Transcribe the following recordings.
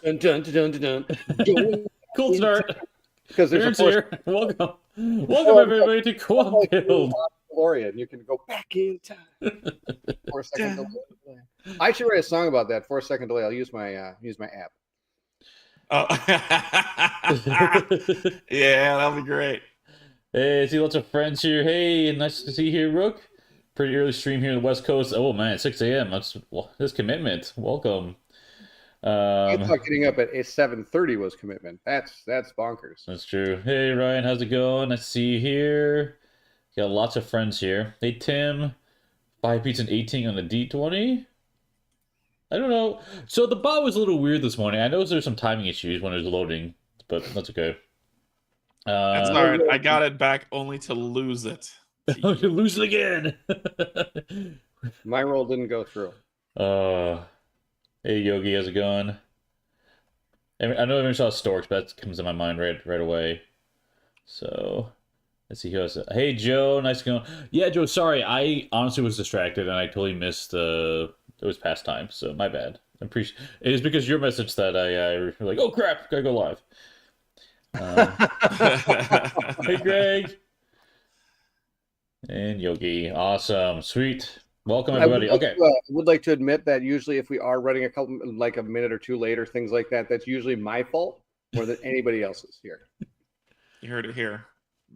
Dun, dun, dun, dun, dun, dun. Cool start. Because there's a Aaron's force. here. Welcome. Welcome everybody to Co-op Like you're Guild. on DeLorean, you can go back in time. 4 second delay. I should write a song about that. 4 second delay. I'll use my app. Oh. Yeah, that'll be great. Hey, I see lots of friends here. Hey, nice to see you here, Rook. Pretty early stream here on the West Coast. Oh man, 6 a.m. That's commitment. Welcome. I thought getting up at 7:30 was commitment. That's bonkers. That's true. Hey Ryan, how's it going? Nice to see you here. Got lots of friends here. Hey Tim, 5 beats and 18 on the D20. I don't know. So the bot was a little weird this morning. I know there's some timing issues when it was loading, but that's okay. That's all right. I got it back only to lose it. Lose it again. My roll didn't go through. Hey Yogi, how's it going? I know everyone saw Storks, but that comes to my mind right away. So let's see who else. Hey Joe, nice going. Yeah, Joe. Sorry, I honestly was distracted and I totally missed it was past time, so my bad. I'm pretty. It is because your message that I like. Oh crap, gotta go live. Hey Greg and Yogi, awesome, sweet. Welcome everybody. Okay, I would like to admit that usually if we are running a minute or two late or things like that, that's usually my fault more than anybody else's here. You heard it here.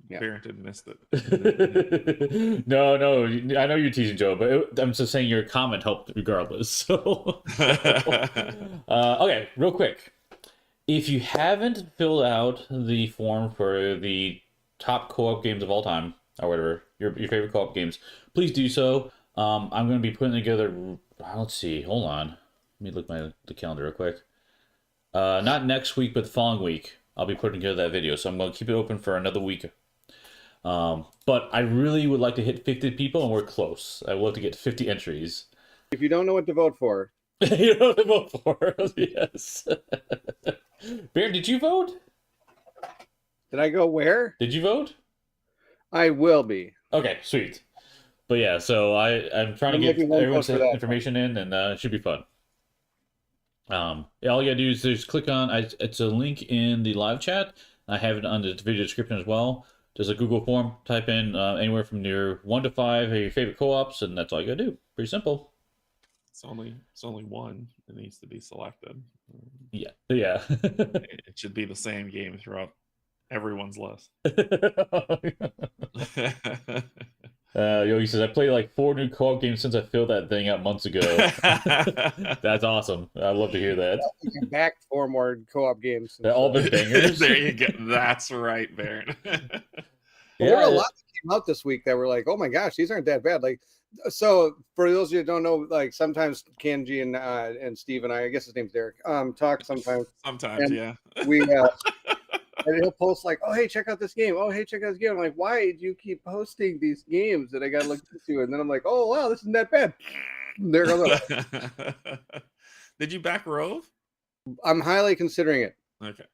Yeah. Barrington missed it. No, I know you're teasing Joe, but I'm just saying your comment helped regardless. So, okay, real quick. If you haven't filled out the form for the top co-op games of all time, or whatever, your favorite co-op games, please do so. I'm going to be putting together, let's see, hold on. Let me look at the calendar real quick. Not next week, but the following week, I'll be putting together that video. So I'm going to keep it open for another week. But I really would like to hit 50 people, and we're close. I would love to get 50 entries. If you don't know what to vote for. You know what to vote for, yes. Baron, did you vote? Did I go where? Did you vote? I will be. Okay, sweet. But yeah, so I'm trying to get everyone's information in, and it should be fun. Yeah, all you gotta do is just click on. It's a link in the live chat. I have it under the video description as well. There's a Google form. Type in anywhere from your 1 to 5 your favorite co-ops, and that's all you gotta do. Pretty simple. It's only one that needs to be selected. Yeah. It should be the same game throughout everyone's list. Yogi says, I played like 4 new co-op games since I filled that thing out months ago. That's awesome. I'd love to hear that. Back 4 more co-op games. They've all been bangers. There you go. That's right, Baron. There were a lot that came out this week that were like, oh my gosh, these aren't that bad. Like, so for those of you who don't know, like sometimes Kenji and Steve and I guess his name's Derek, talk sometimes. Sometimes, yeah. We and he'll post like, oh hey, check out this game. Oh hey, check out this game. I'm like, why do you keep posting these games that I gotta look into? And then I'm like, oh wow, this isn't that bad. There goes. Did you back Rove? I'm highly considering it. Okay.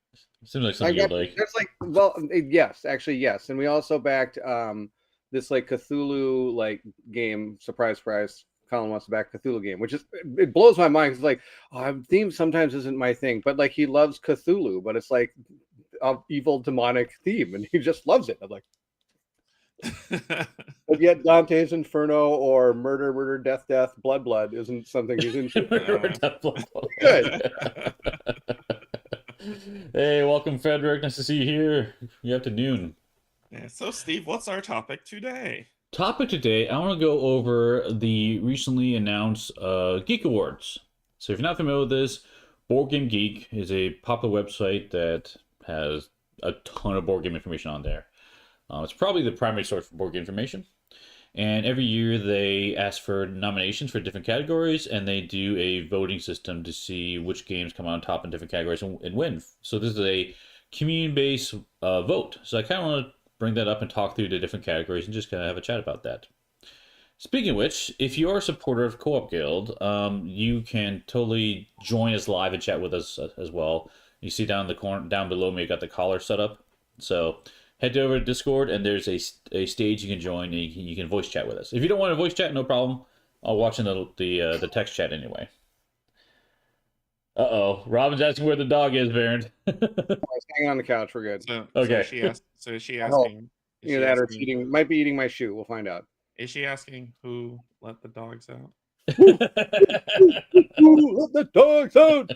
Seems like something you'd like. There's like, well, yes, actually, yes. And we also backed this like Cthulhu like game. Surprise, surprise. Colin wants to back Cthulhu game, which is, it blows my mind. It's like, theme sometimes isn't my thing, but like he loves Cthulhu, but it's like a evil demonic theme, and he just loves it. I'm like, but yet Dante's Inferno or Murder, Death, Blood isn't something he's into. Good. Hey, welcome, Frederick. Nice to see you here. Good afternoon. Yeah, so, Steve, what's our topic today? Topic today, I want to go over the recently announced Geek Awards. So if you're not familiar with this, Board Game Geek is a popular website that has a ton of board game information on there. It's probably the primary source for board game information. And every year they ask for nominations for different categories, and they do a voting system to see which games come on top in different categories and win. So this is a community-based vote. So I kind of want to bring that up and talk through the different categories and just kind of have a chat about that. Speaking of which, if you are a supporter of Co-op Guild, you can totally join us live and chat with us as well. You see down in the corner, down below me, I got the collar set up. So head over to Discord, and there's a stage you can join, and you can voice chat with us. If you don't want to voice chat, no problem. I'll watch in the text chat anyway. Uh-oh. Robin's asking where the dog is, Baron. It's hanging on the couch. We're good. So, Okay. so is she I hope. asking? Is Either she that or asking, eating, might be eating my shoe. We'll find out. is she asking who let the dogs out? Who let the dogs out?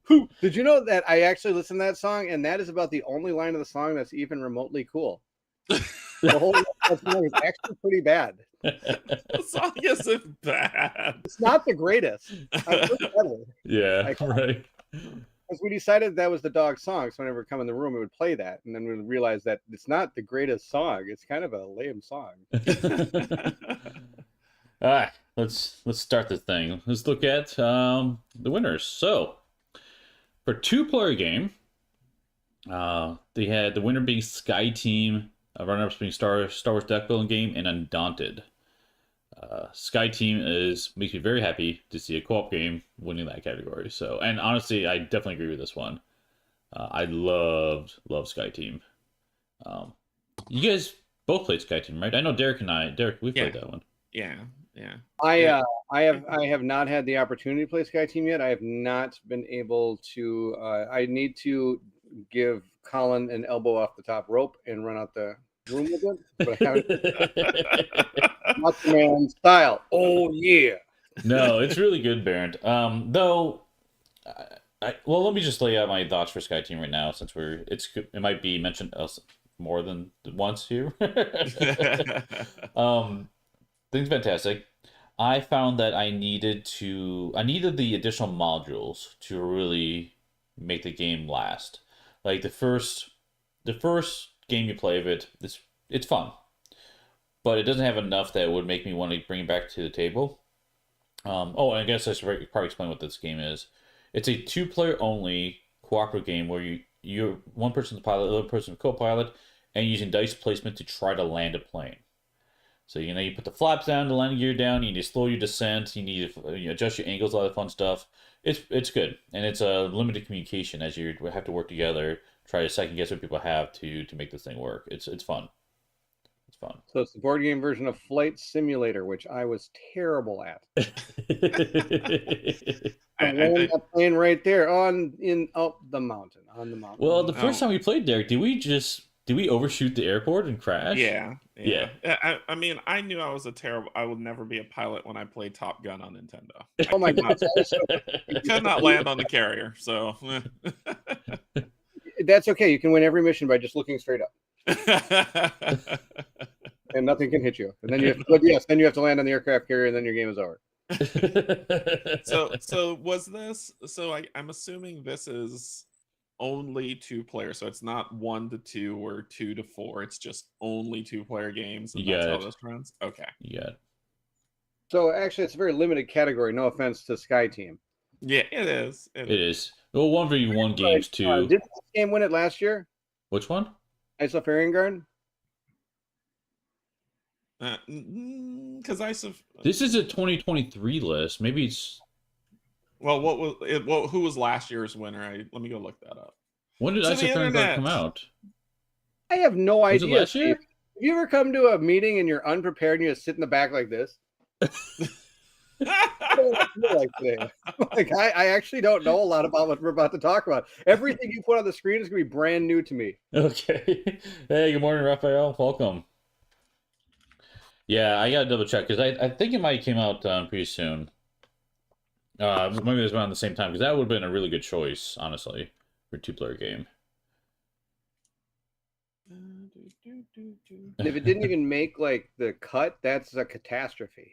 Who? Did you know that I actually listened to that song, and that is about the only line of the song that's even remotely cool. The whole song is actually pretty bad. The song isn't bad. It's not the greatest. I've heard better. Yeah, right. Because we decided that was the dog song, so whenever we come in the room, we would play that, and then we would realize that it's not the greatest song. It's kind of a lame song. All right, let's start this thing. Let's look at the winners. So, for two-player game, they had the winner being Sky Team, runner-ups being Star Wars deck building game, and Undaunted. Sky Team makes me very happy to see a co-op game winning that category. So, and honestly, I definitely agree with this one. I love Sky Team. You guys both played Sky Team, right? I know Derek, we played that one. Yeah. I have not had the opportunity to play Sky Team yet. I have not been able to. I need to give Colin an elbow off the top rope and run out the room with it, but I haven't. Macho Man style. Oh yeah. No, it's really good, Barrett. Though, well, let me just lay out my thoughts for Sky Team right now, since it might be mentioned else more than once here. Things fantastic. I found that I needed the additional modules to really make the game last. Like the first game you play of it, it's fun, but it doesn't have enough that would make me want to bring it back to the table. And I guess I should probably explain what this game is. It's a two-player only cooperative game where you're one person's pilot, the other person's co-pilot, and using dice placement to try to land a plane. So, you put the flaps down, the landing gear down, you need to slow your descent, you need to adjust your angles, all that fun stuff. It's good, and it's a limited communication as you have to work together, try to second guess what people have to make this thing work. It's fun. It's fun. So it's the board game version of Flight Simulator, which I was terrible at. I landed that plane right there up the mountain, on the mountain. Well, the first time we played, Derek, did we overshoot the airport and crash? Yeah. I mean, I knew I would never be a pilot when I played Top Gun on Nintendo. Oh my God. You could not land on the carrier, so. That's okay. You can win every mission by just looking straight up. And nothing can hit you. And then then you have to land on the aircraft carrier, and then your game is over. So was this, I'm assuming this is only 2-player, so it's not 1 to 2 or 2 to 4. It's just only 2-player games, and that's how this runs. Okay. Yeah. So actually, it's a very limited category. No offense to Sky Team. Yeah, it is. It is. Well, 1v1 games too. Did this game win it last year? Which one? Isofarian Garden. Because this is a 2023 list. Maybe it's. Well, what was it? Well, who was last year's winner? Let me go look that up. When did Isofarian Garden come out? I have no idea. Was it last year? Have you ever come to a meeting and you're unprepared and you just sit in the back like this? I actually don't know a lot about what we're about to talk about. Everything you put on the screen is going to be brand new to me. Okay. Hey, good morning, Raphael. Welcome. Yeah, I got to double check because I think it might have came out pretty soon. Maybe it was around the same time because that would have been a really good choice, honestly, for a 2-player game. And if it didn't even make the cut, that's a catastrophe.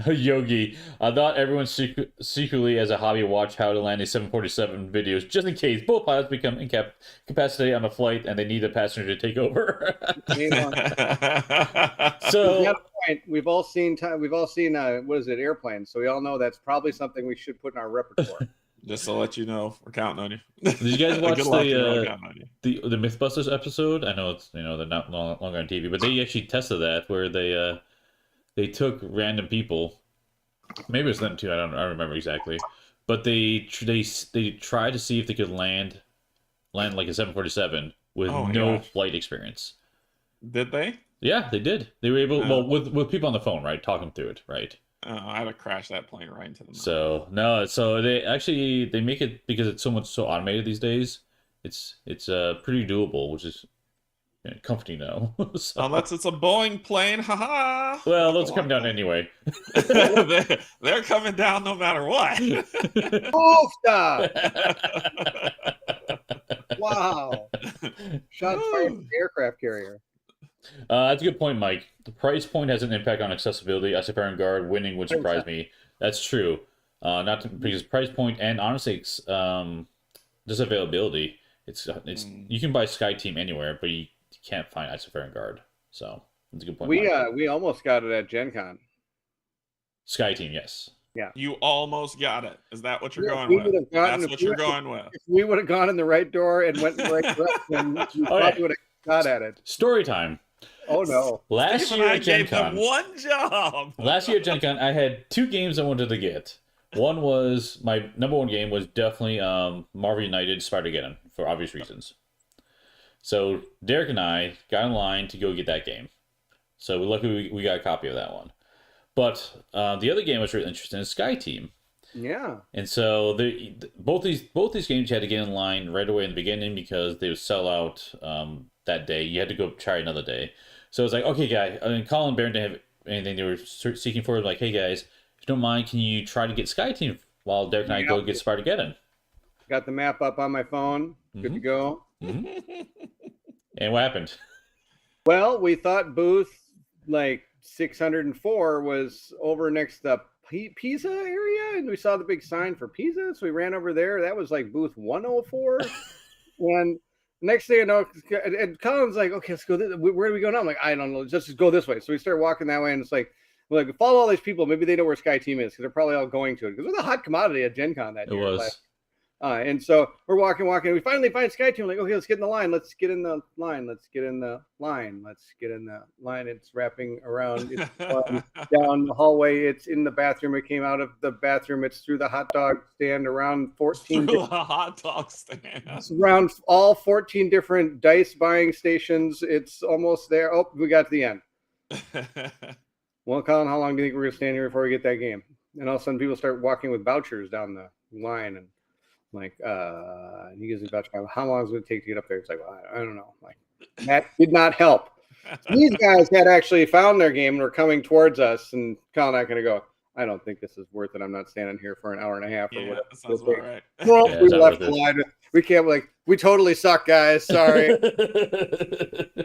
Yogi, I thought everyone secretly as a hobby watched how to land a 747 videos just in case both pilots become incapacitated on a flight and they need a passenger to take over. So we've all seen what is it, Airplane, so we all know that's probably something we should put in our repertoire. Just to let you know, we're counting on you. Did you guys watch the Mythbusters episode? I know it's they're not longer on TV, but they actually tested that where they took random people. Maybe it's them too. I don't remember exactly. But they tried to see if they could land like a 747 with no flight experience. Did they? Yeah, they did. They were able. Well, with people on the phone, right, talking through it, right. I'd have crashed that plane right into the mountain. So no, so they make it because it's so automated these days. It's pretty doable, which is comforting now. So, unless it's a Boeing plane, haha. well, those come down anyway. They're coming down no matter what. Oh, stop! Wow. Shots fired from the aircraft carrier. That's a good point, Mike. The price point has an impact on accessibility. Iron Guard winning would surprise me. That's true. Because price point and honestly, just availability. It's you can buy Sky Team anywhere, but you can't find Iron Guard. So that's a good point. We almost got it at Gen Con. Sky Team, yes. Yeah. You almost got it. Is that what you're going we with? That's what you're going with. If we would have gone in the right door and went in the right direction, we probably would have got at it. Story time. Oh no! Last year at Gen Con, one job. Last year at Gen Con, I had 2 games I wanted to get. One was my number 1 game was definitely Marvel United Spider-Geddon for obvious reasons. So Derek and I got in line to go get that game. So luckily we got a copy of that one. But the other game was really interesting is Sky Team. Yeah. And so both these games you had to get in line right away in the beginning because they would sell out that day. You had to go try another day. So it's like, okay, guy. I mean, Colin and Baron didn't have anything they were seeking for. Like, hey guys, if you don't mind, can you try to get Sky Team while Derek and I go get Spider-Geddon? Got the map up on my phone. Good to go. Mm-hmm. And what happened? Well, we thought booth like 604 was over next to Pisa area, and we saw the big sign for Pisa, so we ran over there. That was like booth 104. And next thing I know, and Colin's like, okay, let's go. Where do we go now? I'm like, I don't know. Just go this way. So we start walking that way, and it's like, we're like, follow all these people. Maybe they know where Sky Team is because they're probably all going to it. Because it was a hot commodity at Gen Con that year. It was. And so we're walking. We finally find Sky Team. Like, okay, let's get in the line. Let's get in the line. Let's get in the line. Let's get in the line. It's wrapping around. It's down the hallway. It's in the bathroom. It came out of the bathroom. It's through the hot dog stand around 14. Through the hot dog stand. It's around all 14 different dice buying stations. It's almost there. Oh, we got to the end. Well, Colin, how long do you think we're going to stand here before we get that game? And all of a sudden, people start walking with vouchers down the line and. Like, and he gives me voucher. How long does it take to get up there? It's like, well, I don't know. Like, that did not help. These guys had actually found their game and were coming towards us, and Colin and I going to go, I don't think this is worth it. I'm not standing here for an hour and a half or whatever. That sounds about right. Well, we left the line. We can't, we totally suck, guys. Sorry.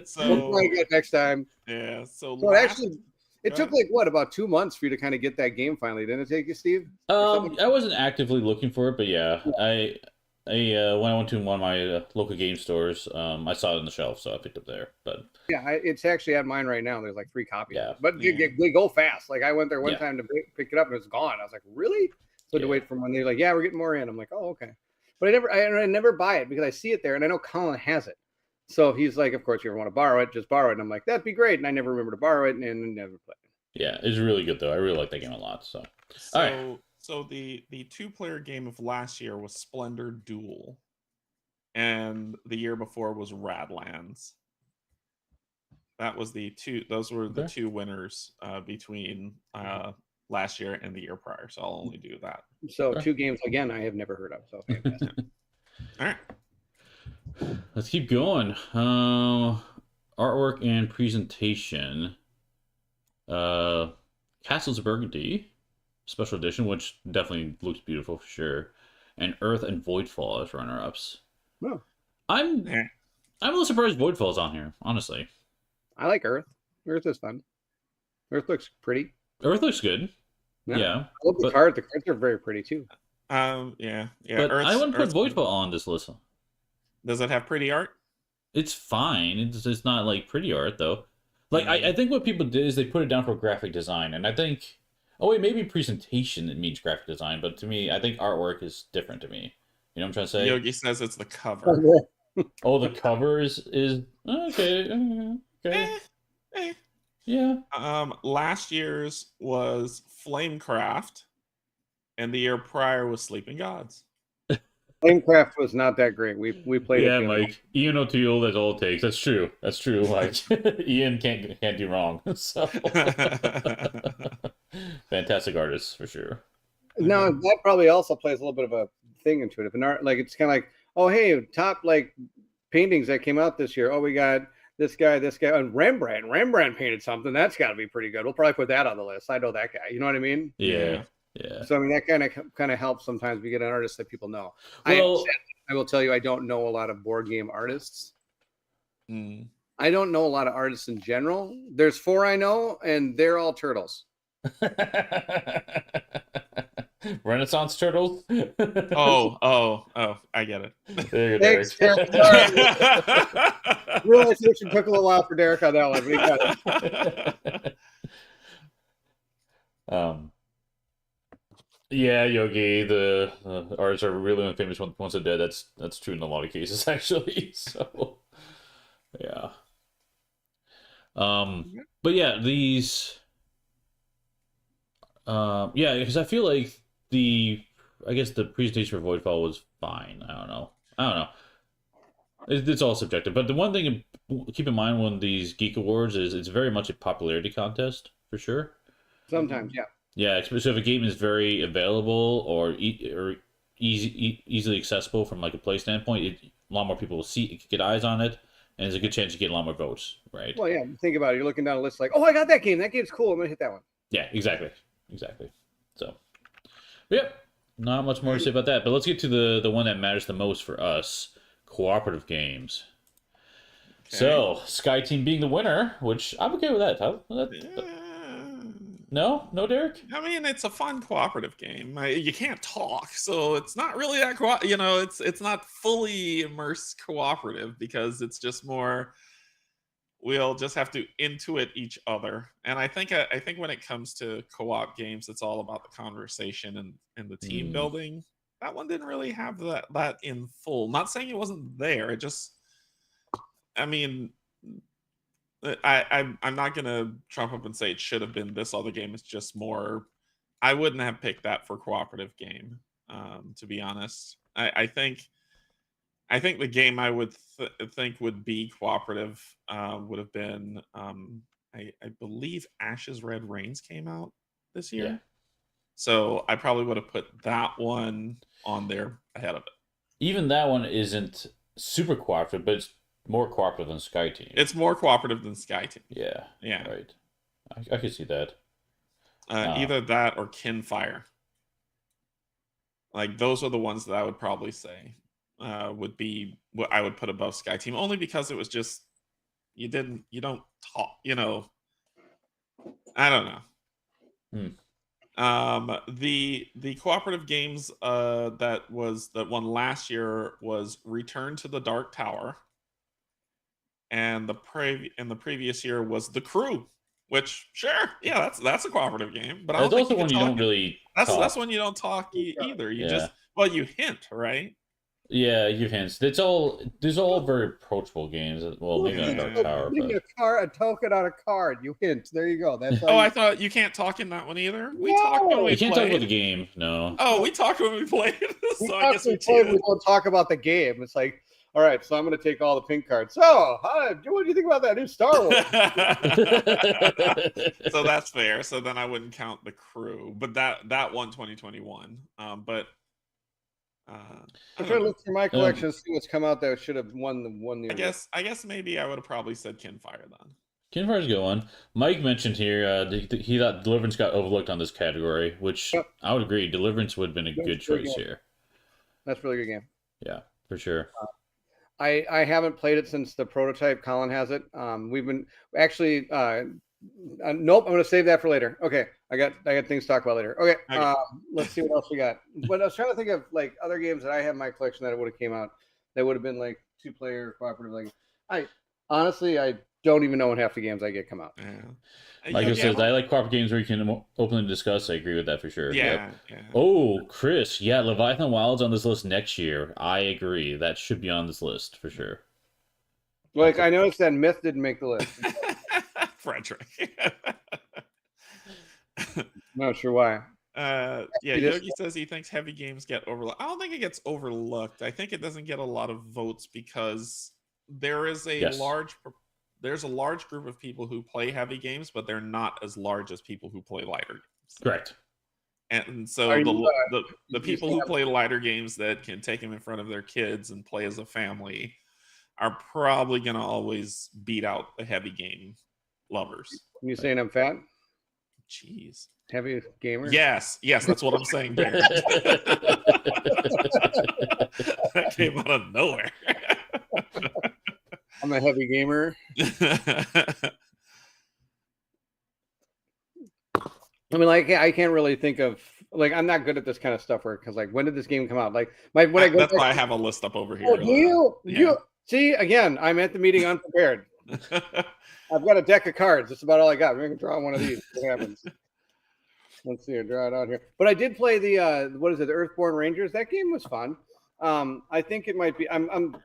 So we'll play again next time. Yeah. So it took about 2 months for you to kind of get that game finally, didn't it take you, Steve? I wasn't actively looking for it, but yeah. I when I went to one of my local game stores, I saw it on the shelf, so I picked it up there. But yeah, it's actually at mine right now. There's like 3 copies. Yeah. But they go fast. Like I went there one time to pick it up and it's gone. I was like, really? So I had to wait for when they're like, yeah, we're getting more in. I'm like, oh, okay. But I never buy it because I see it there and I know Colin has it. So he's like, of course, if you ever want to borrow it, just borrow it. And I'm like, that'd be great. And I never remember to borrow it and never play it. Yeah, it's really good though. I really like that game a lot. So all right. So the 2-player game of last year was Splendor Duel, and the year before was Radlands. That was those were the 2 winners between last year and the year prior. So I'll only do that. So 2 games again I have never heard of. So fantastic. All right. Let's keep going. Artwork and presentation. Castles of Burgundy special edition, which definitely looks beautiful for sure, and Earth and Voidfall as runner-ups. Oh. I'm a little surprised Voidfall's on here, honestly. I like Earth. Earth is fun. Earth looks pretty. Earth looks good. Yeah. I love the cards. The cards are very pretty too. Yeah. But I wouldn't put Voidfall on this list. Does it have pretty art? It's fine. It's not like pretty art though. Like I think what people did is they put it down for graphic design, and I think maybe presentation it means graphic design, but to me I think artwork is different to me. You know what I'm trying to say? Yogi says it's the cover. The cover is okay. Yeah. Last year's was Flamecraft, and the year prior was Sleeping Gods. Flamecraft was not that great. We played Yeah, it. Mike. Ian O'Toole, that's all it takes. That's true. That's true, Mike. Ian can't do wrong. So fantastic artist for sure. No, that probably also plays a little bit of a thing into it. If an art, like, it's kind of like, oh, hey, top like paintings that came out this year. Oh, we got this guy, and Rembrandt. Rembrandt painted something. That's got to be pretty good. We'll probably put that on the list. I know that guy. You know what I mean? Yeah. So I mean, that kind of helps sometimes. We get an artist that people know. Well, I will tell you, I don't know a lot of board game artists. Mm. I don't know a lot of artists in general. There's 4 I know, and they're all turtles. Renaissance turtles. Oh! I get it. There you go, Thanks, Derek. Derek. Realization took a little while for Derek on that one, but he got it. Yeah, Yogi, the artists are really famous once they're dead. That's true in a lot of cases, actually. So, yeah. But yeah, these. Yeah, because I feel like I guess the presentation for Voidfall was fine. I don't know. It's all subjective. But the one thing to keep in mind when these Geek Awards is it's very much a popularity contest for sure. Sometimes, yeah. Yeah, especially if a game is very available or easily accessible from like a play standpoint, a lot more people will get eyes on it, and there's a good chance you get a lot more votes, right? Well, yeah. Think about it. You're looking down a list like, oh, I got that game. That game's cool. I'm gonna hit that one. Yeah, exactly. So, yep, not much more to say about that. But let's get to the one that matters the most for us: cooperative games. Okay. So, Sky Team being the winner, which I'm okay with that. No, Derek. I mean, it's a fun cooperative game. You can't talk, so it's not really that it's not fully immersed cooperative because it's just more. We'll just have to intuit each other, and I think when it comes to co-op games, it's all about the conversation and the team building. That one didn't really have that in full. Not saying it wasn't there. It just, I mean. I'm not gonna trump up and say it should have been this other game. It's just more. I wouldn't have picked that for cooperative game, to be honest. I think the game I would think would be cooperative would have been. I believe Ashes Red Rains came out this year, so I probably would have put that one on there ahead of it. Even that one isn't super cooperative, but it's more cooperative than Sky Team. It's more cooperative than Sky Team. Yeah. Right. I could see that. Either that or Kinfire. Like, those are the ones that I would probably say would be what I would put above Sky Team, only because it was just you don't talk. I don't know. The cooperative games that won last year was Return to the Dark Tower. And the previous year was The Crew, which that's a cooperative game, but I don't think also one you don't really. That's when you don't talk either. You just you hint, right? Yeah, you hints. These are all very approachable games. Well, maybe not Dark Tower, but a token on a card. You hint. There you go. That's I thought you can't talk in that one either. We talked when we played. You can't talk about the game. No. Oh, we talked when we played. So I guess we don't talk about the game. It's like, all right, so I'm going to take all the pink cards. So, what do you think about that new Star Wars? So that's fair. So then I wouldn't count The Crew, but that won 2021. But I'm trying to look through my collection and see what's come out that should have won the. I guess maybe I would have probably said Kinfire then. Kinfire's a good one. Mike mentioned here he thought Deliverance got overlooked on this category, which I would agree. Deliverance would have been a good choice here. That's a really good game. Yeah, for sure. I haven't played it since the prototype. Colin has it. We've been actually. Nope, I'm going to save that for later. Okay, I got things to talk about later. Okay. Let's see what else we got. But I was trying to think of like other games that I have in my collection that would have came out that would have been like 2-player cooperative. Like I don't even know when half the games I get come out. Yeah. Michael says, I like cooperative games where you can openly discuss. I agree with that for sure. Yeah. Oh, Chris. Yeah, Leviathan Wild's on this list next year. I agree. That should be on this list for sure. Like, I noticed that Myth didn't make the list. Frederick. Not sure why. Yeah, It is- Yogi says he thinks heavy games get overlooked. I don't think it gets overlooked. I think it doesn't get a lot of votes because there is a Yes. there's a large group of people who play heavy games, but they're not as large as people who play lighter games. Correct. And so Are you, the you people saying who play lighter games that can take them in front of their kids and play as a family are probably going to always beat out the heavy game lovers. you saying I'm fat? Jeez. Heavy gamer? Yes, that's what I'm saying, Baron. That came out of nowhere. I'm a heavy gamer. I mean, like, I can't really think of, like, I'm not good at this kind of stuff because, like, when did this game come out? Like, when I go That's back, why I have a list up over here. oh, you Yeah. see, again, I'm at the meeting unprepared. I've got a deck of cards. That's about all I got. We're gonna draw one of these. What happens? Let's see. Draw it out here. But I did play the what is it? The Earthborn Rangers. That game was fun. I think it might be. I'm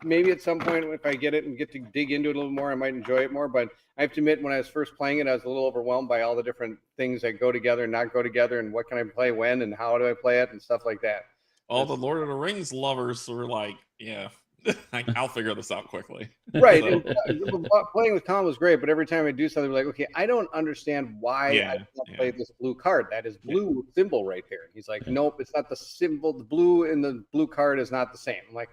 maybe at some point if I get it and get to dig into it a little more, I might enjoy it more. But I have to admit, when I was first playing it, I was a little overwhelmed by all the different things that go together and not go together, and what can I play when and how do I play it and stuff like that. All the Lord of the Rings lovers were like, yeah, I'll figure this out quickly. Right. So- And, playing with Colin was great, but every time I do something, like, okay, I don't understand why I can't play this blue card. That is blue symbol right there. And he's like, nope, it's not the symbol. The blue in the blue card is not the same. I'm like,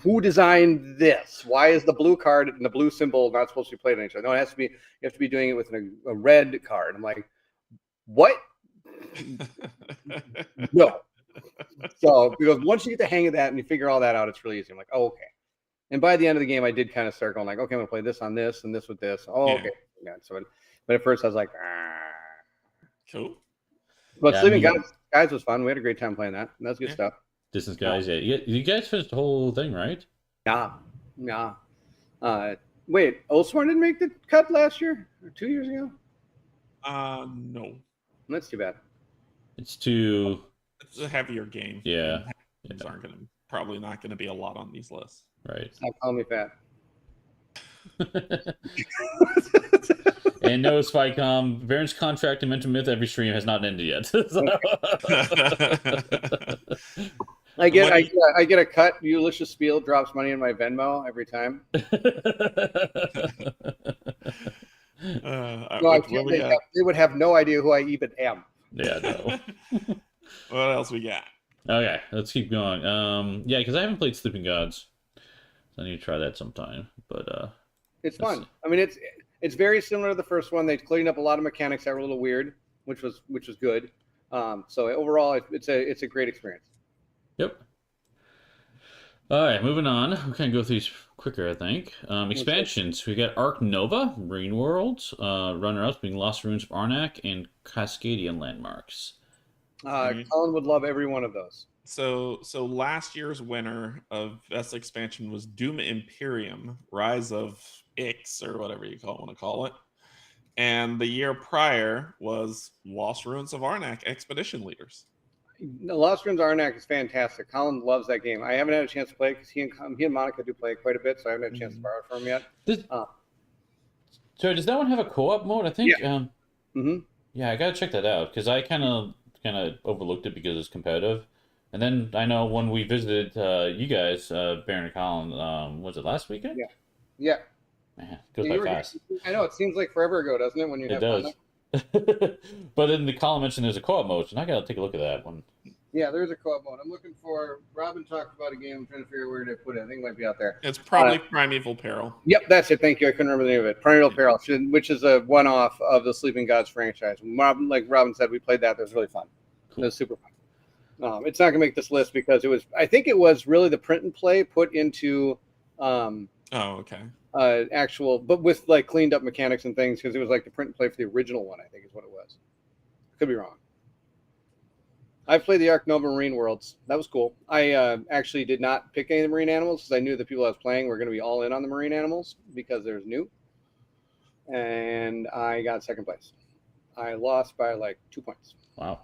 who designed this? Why is the blue card and the blue symbol not supposed to be played on each other? No, it has to be. You have to be doing it with a red card. I'm like, what? No. So because once you get the hang of that and you figure all that out, it's really easy. I'm like, oh, okay. And by the end of the game, I did kind of start going like, okay, I'm gonna play this on this and this with this. Oh, Yeah. okay. Yeah. So, but at first I was like, Cool. but Yeah, Sleeping I mean- Guys was fun. We had a great time playing that. That's good Yeah. stuff. Distance guys, yeah. You guys finished the whole thing, right? Yeah. Wait, Oathsworn didn't make the cut last year or 2 years ago? No. That's too bad. It's too. It's a heavier game. Yeah. And games aren't probably not gonna be a lot on these lists. Right. Stop calling me fat. And no, Spycom, Baron's contract to mention myth every stream has not ended yet. I get a cut. Ulysses Spiel drops money in my Venmo every time. No, they would have no idea who I even am. Yeah, no. What else we got? Okay, let's keep going. Yeah, because I haven't played Sleeping Gods. So I need to try that sometime. But it's fun. I mean, it's very similar to the first one. They cleaned up a lot of mechanics that were a little weird, which was good. So overall, it's a great experience. Yep. All right, moving on. We can go through these quicker, I think. Expansions. We got Ark Nova, Marine Worlds, runner-ups being Lost Ruins of Arnak, and Cascadian Landmarks. Colin would love every one of those. So last year's winner of best expansion was Doom Imperium, Rise of Ix, or whatever you want to call it. And the year prior was Lost Ruins of Arnak, Expedition Leaders. The Lost Ruins of Arnak is fantastic. Colin loves that game. I haven't had a chance to play it because he and Monica do play it quite a bit, so I haven't had a chance to borrow it from him yet. Sorry, does that one have a co-op mode? I think. Yeah. Yeah, I gotta check that out because I kind of overlooked it because it's competitive. And then I know when we visited you guys, Baron and Colin, was it last weekend? Yeah. Man, it goes by fast. I know, it seems like forever ago, doesn't it? When you It have does. fun? But then the Colin mentioned there's a co-op mode, so I gotta take a look at that one. Yeah, there's a co-op mode. I'm looking for. Robin talked about a game. I'm trying to figure out where to put it. I think it might be out there. It's probably Primeval Peril. Yep, that's it. Thank you. I couldn't remember the name of it. Primeval Peril, which is a one-off of the Sleeping Gods franchise. Like Robin said, we played that. It was really fun. Cool. It was super fun. It's not gonna make this list because it was. I think it was really the print and play put into. Oh, okay. Actual, but with like cleaned up mechanics and things because it was like the print and play for the original one. I think is what it was. Could be wrong. I played the Ark Nova Marine Worlds. That was cool. I actually did not pick any of the marine animals because I knew the people I was playing were going to be all in on the marine animals because there's new. And I got second place. I lost by like 2 points. Wow.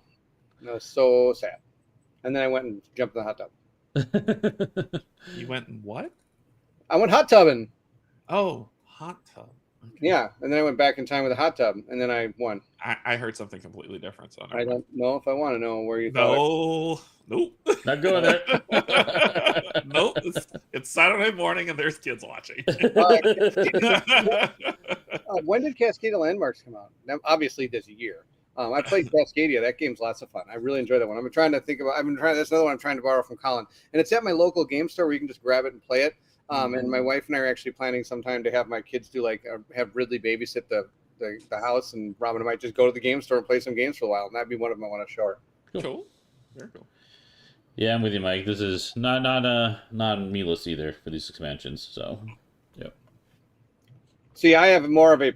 That was so sad. And then I went and jumped in the hot tub. You went and what? I went hot tubbing. Oh, hot tub. Yeah, and then I went back in time with a hot tub, and then I won. I heard something completely different. So I don't know if I want to know where you thought. No, nope. Not going there. Nope. It's Saturday morning and there's kids watching. When did Cascadia Landmarks come out? Now, obviously, this year. I played Cascadia. That game's lots of fun. I really enjoy that one. I'm trying to think about. That's another one I'm trying to borrow from Colin, and it's at my local game store where you can just grab it and play it. And my wife and I are actually planning sometime to have my kids do have Ridley babysit the house, and Robin and I might just go to the game store and play some games for a while. And that'd be one of them I want to show her. Cool. Very cool. Yeah, I'm with you, Mike. This is not meatless either for these expansions. So, yep. See, I have more of a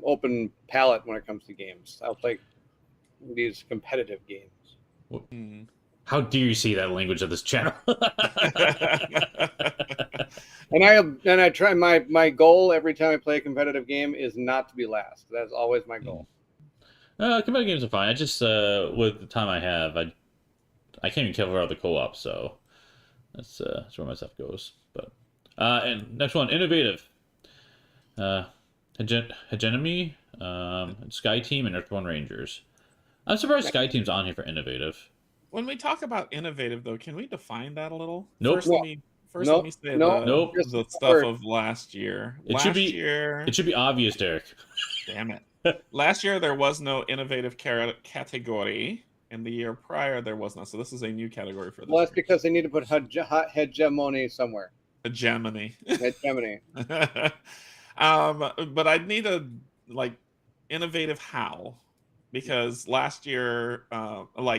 open palette when it comes to games. I'll play these competitive games. How dare you say that language of this channel? And I try my goal every time I play a competitive game is not to be last. That's always my goal. Competitive games are fine. I just with the time I have, I can't even cover all the co-op, so that's where my stuff goes. But and next one, innovative. Hegemony, Sky Team, and Earthborn Rangers. I'm surprised Sky Team's on here for innovative. When we talk about innovative, though, can we define that a little? Nope. First, let me say the stuff of last year. It should be obvious, Derek. Damn it. Last year, there was no innovative category, and the year prior, there was none. So this is a new category for this Well, that's year. because they need to put hegemony somewhere. Hegemony. Hegemony. But I'd need a innovative how, because last year,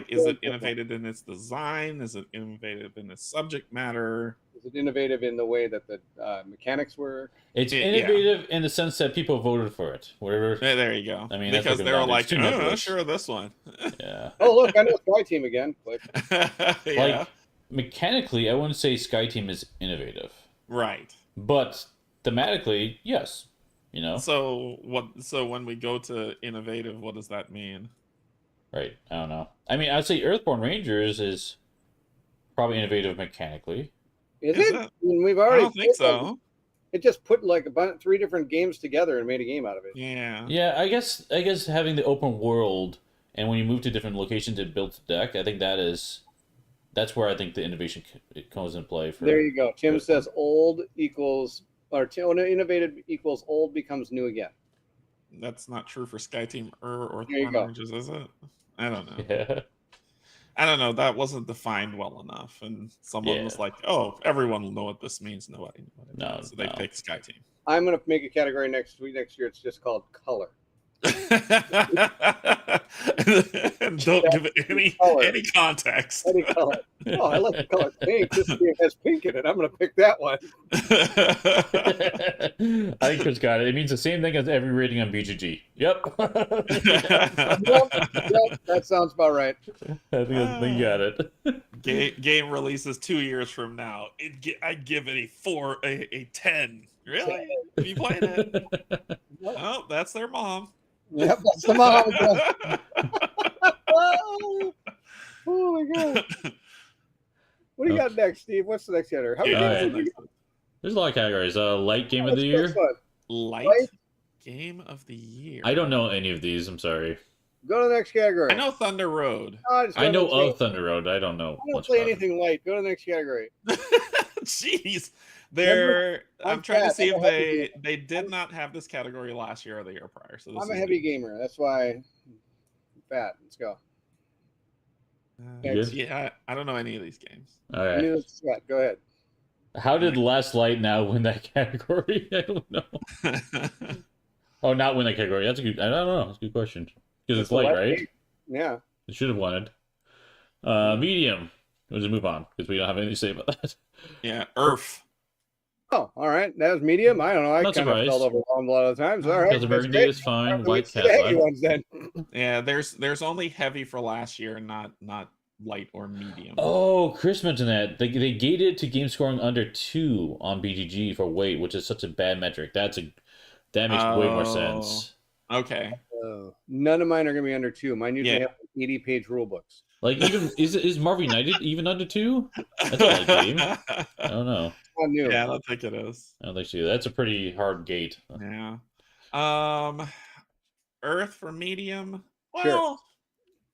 is it innovative in its design? Is it innovative in its subject matter? Is it innovative in the way that the mechanics were? It's innovative in the sense that people voted for it. Whatever. There you go. I mean, because they were like, sure, this one. Yeah. Oh, look, I know Sky Team again. Click. Yeah. Like, mechanically, I wouldn't say Sky Team is innovative. Right. But thematically, yes. So when we go to innovative, what does that mean? Right. I don't know. I mean, I'd say Earthborn Rangers is probably innovative mechanically. Is it? I mean, we've already. I don't think so. It just put about 3 different games together and made a game out of it. Yeah. Yeah, I guess having the open world and when you move to different locations it builds a deck, I think that's where I think the innovation comes into play. There you go. Tim says old equals innovative equals old becomes new again. That's not true for Sky Team or Rangers, is it? I don't know. Yeah. I don't know. That wasn't defined well enough, and someone was like, "Oh, everyone will know what this means." Nobody knew what it means, so they picked Sky Team. I'm gonna make a category next year. It's just called color. And don't give it any context. Any color. Oh, I like the color pink. This game has pink in it. I'm going to pick that one. I think Chris got it. It means the same thing as every rating on BGG. Yep. Yep, that sounds about right. I think you got it. Game releases 2 years from now. I'd give it a 10. Really? Have you played it? Oh, that's their mom. Yep, that's the mom. Oh my god. What do you got next, Steve? What's the next category? How many There's a lot of categories. Light game of the year. Light game of the year. I don't know any of these. I'm sorry. Go to the next category. I know Thunder Road. I know of Thunder Road. I don't know. I don't play anything light. Go to the next category. Jeez. I'm trying to see if they did not have this category last year or the year prior. So I'm a heavy gamer. That's why I'm fat. Let's go. Yeah, I don't know any of these games. All right. Go ahead. How did Last Light now win that category? I don't know. Oh, not win that category. That's a good. I don't know. That's a good question. Because it's light, right? Yeah. It should have won it. Medium. We'll just move on because we don't have anything to say about that. Yeah, Earth. Oh, all right. That was medium. I don't know. I kind of fell over a lot of times. All right. Because Burgundy is fine. White cat. Yeah, there's only heavy for last year, not light or medium. Oh, Chris mentioned that they gated to game scoring under 2 on BGG for weight, which is such a bad metric. That makes way more sense. Okay. None of mine are gonna be under 2. Mine usually have 80-page rule books. Like even is Marvel United even under 2? That's a light game. I don't know. Yeah, I don't think it is. I don't think so. That's a pretty hard gate. Yeah. Earth for medium. Sure. Well,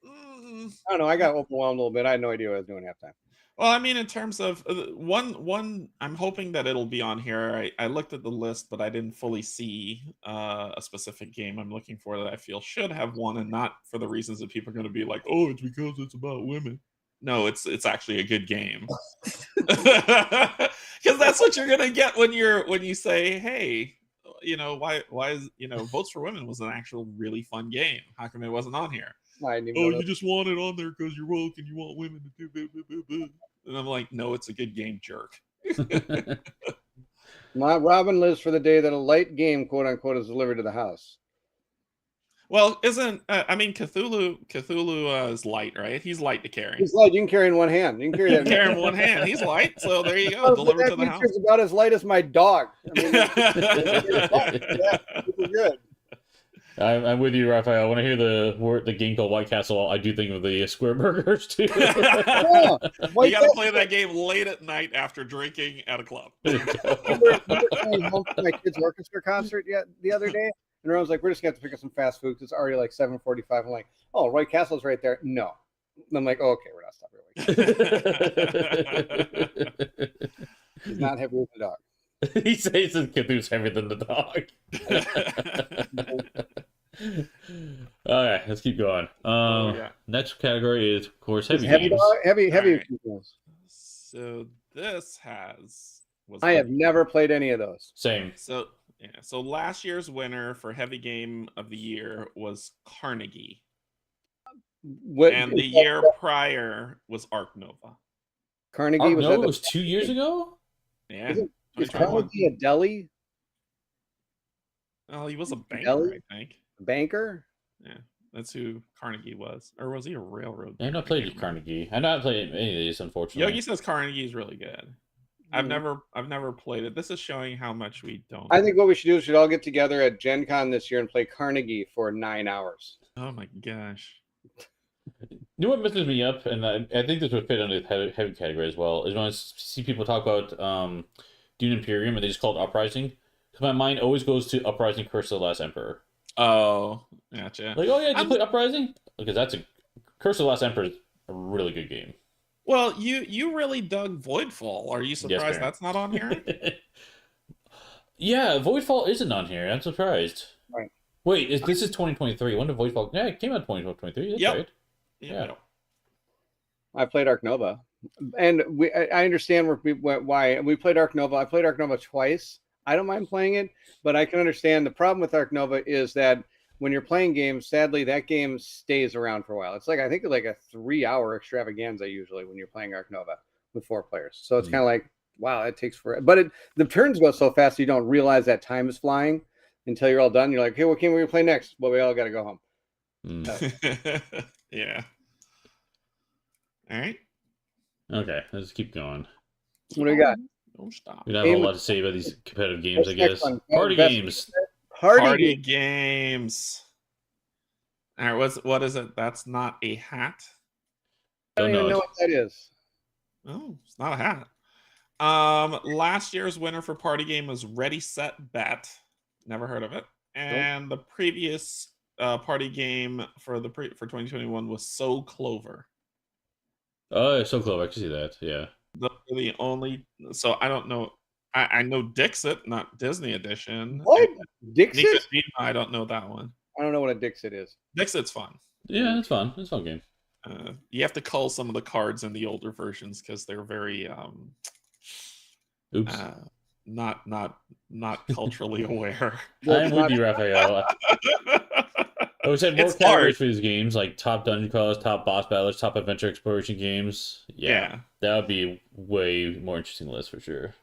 I don't know. I got overwhelmed a little bit. I had no idea what I was doing half time. well, I mean, in terms of one, I'm hoping that it'll be on here. I looked at the list, but I didn't fully see a specific game I'm looking for that I feel should have one, and not for the reasons that people are going to be like, oh, it's because it's about women. No, it's actually a good game. Because that's what you're gonna get when you say, hey, why is Votes for Women was an actual really fun game. How come it wasn't on here? I didn't even know You just want it on there because you're woke and you want women to do blah, blah, blah, blah. And I'm like, no, it's a good game, jerk. Robin lives for the day that a light game, quote unquote, is delivered to the house. Well, Cthulhu is light, right? He's light to carry. He's light. You can carry in one hand. You can carry that. Carry in one hand. He's light. So there you go. Delivered to the house. It's about as light as my dog. I mean, it's good. I'm with you, Raphael. When I hear the game called White Castle, I do think of the square burgers too. You got to play that game late at night after drinking at a club. Remember coming home from my kid's orchestra concert the other day, and everyone's like, "We're just gonna have to pick up some fast food because it's already like 7:45." I'm like, "Oh, White Castle's right there." No, and I'm like, oh, "Okay, we're not stopping." He's not heavier than the dog. He says Cthulhu's heavier than the dog. All right, let's keep going. Next category is, of course, heavy games. Heavy. Right. So this I have never played any of those. Same. So last year's winner for heavy game of the year was Carnegie. And the year prior was Ark Nova. Carnegie was 2 years ago? Yeah. Is Carnegie a deli? Oh, he was a banker, I think. A banker? Yeah, that's who Carnegie was. Or was he a railroad? I've not played Carnegie. I've not played any of these, unfortunately. Yogi says Carnegie is really good. I've never played it. This is showing how much we don't. I think what we should do is we should all get together at Gen Con this year and play Carnegie for 9 hours. Oh my gosh. You know what messes me up, and I think this would fit under the heavy category as well, is when I see people talk about Dune Imperium and they just call it Uprising. Because my mind always goes to Uprising Curse of the Last Emperor. Oh, gotcha. Like, oh yeah, just play Uprising? Because that's Curse of the Last Emperor is a really good game. Well, you really dug Voidfall. Are you surprised that's not on here? Yeah, Voidfall isn't on here. I'm surprised. Right. Wait, this is 2023. When did Voidfall? Yeah, it came out 2023. That's right. Yeah. I played Ark Nova, and I understand why we played Ark Nova. I played Ark Nova twice. I don't mind playing it, but I can understand the problem with Ark Nova is that when you're playing games, sadly, that game stays around for a while. It's like, I think like a 3-hour extravaganza usually when you're playing Ark Nova with 4 players. So it's kind of like, wow, it takes forever. But the turns go so fast you don't realize that time is flying until you're all done. You're like, hey, what game are we play next? Well, we all got to go home. Yeah. All right. Okay, let's keep going. What do we got? Don't stop. We don't have a lot to say about these competitive games, I guess. Party games. Party games. All right, what is it? That's not a hat. I don't even know what that is. Oh, it's not a hat. Last year's winner for party game was Ready Set Bet. Never heard of it. And the previous party game for 2021 was So Clover. Oh, So Clover. I can see that. Yeah. The only. So I don't know. I know Dixit, not Disney edition. What? Dixit? I don't know that one. I don't know what a Dixit is. Dixit's fun. Yeah, it's fun. It's a fun game. You have to cull some of the cards in the older versions because they're very oops. Not culturally aware. I'm with you, Raphael. I wish I had more categories for these games, like top dungeon crawlers, top boss battlers, top adventure exploration games. Yeah. That would be way more interesting list for sure.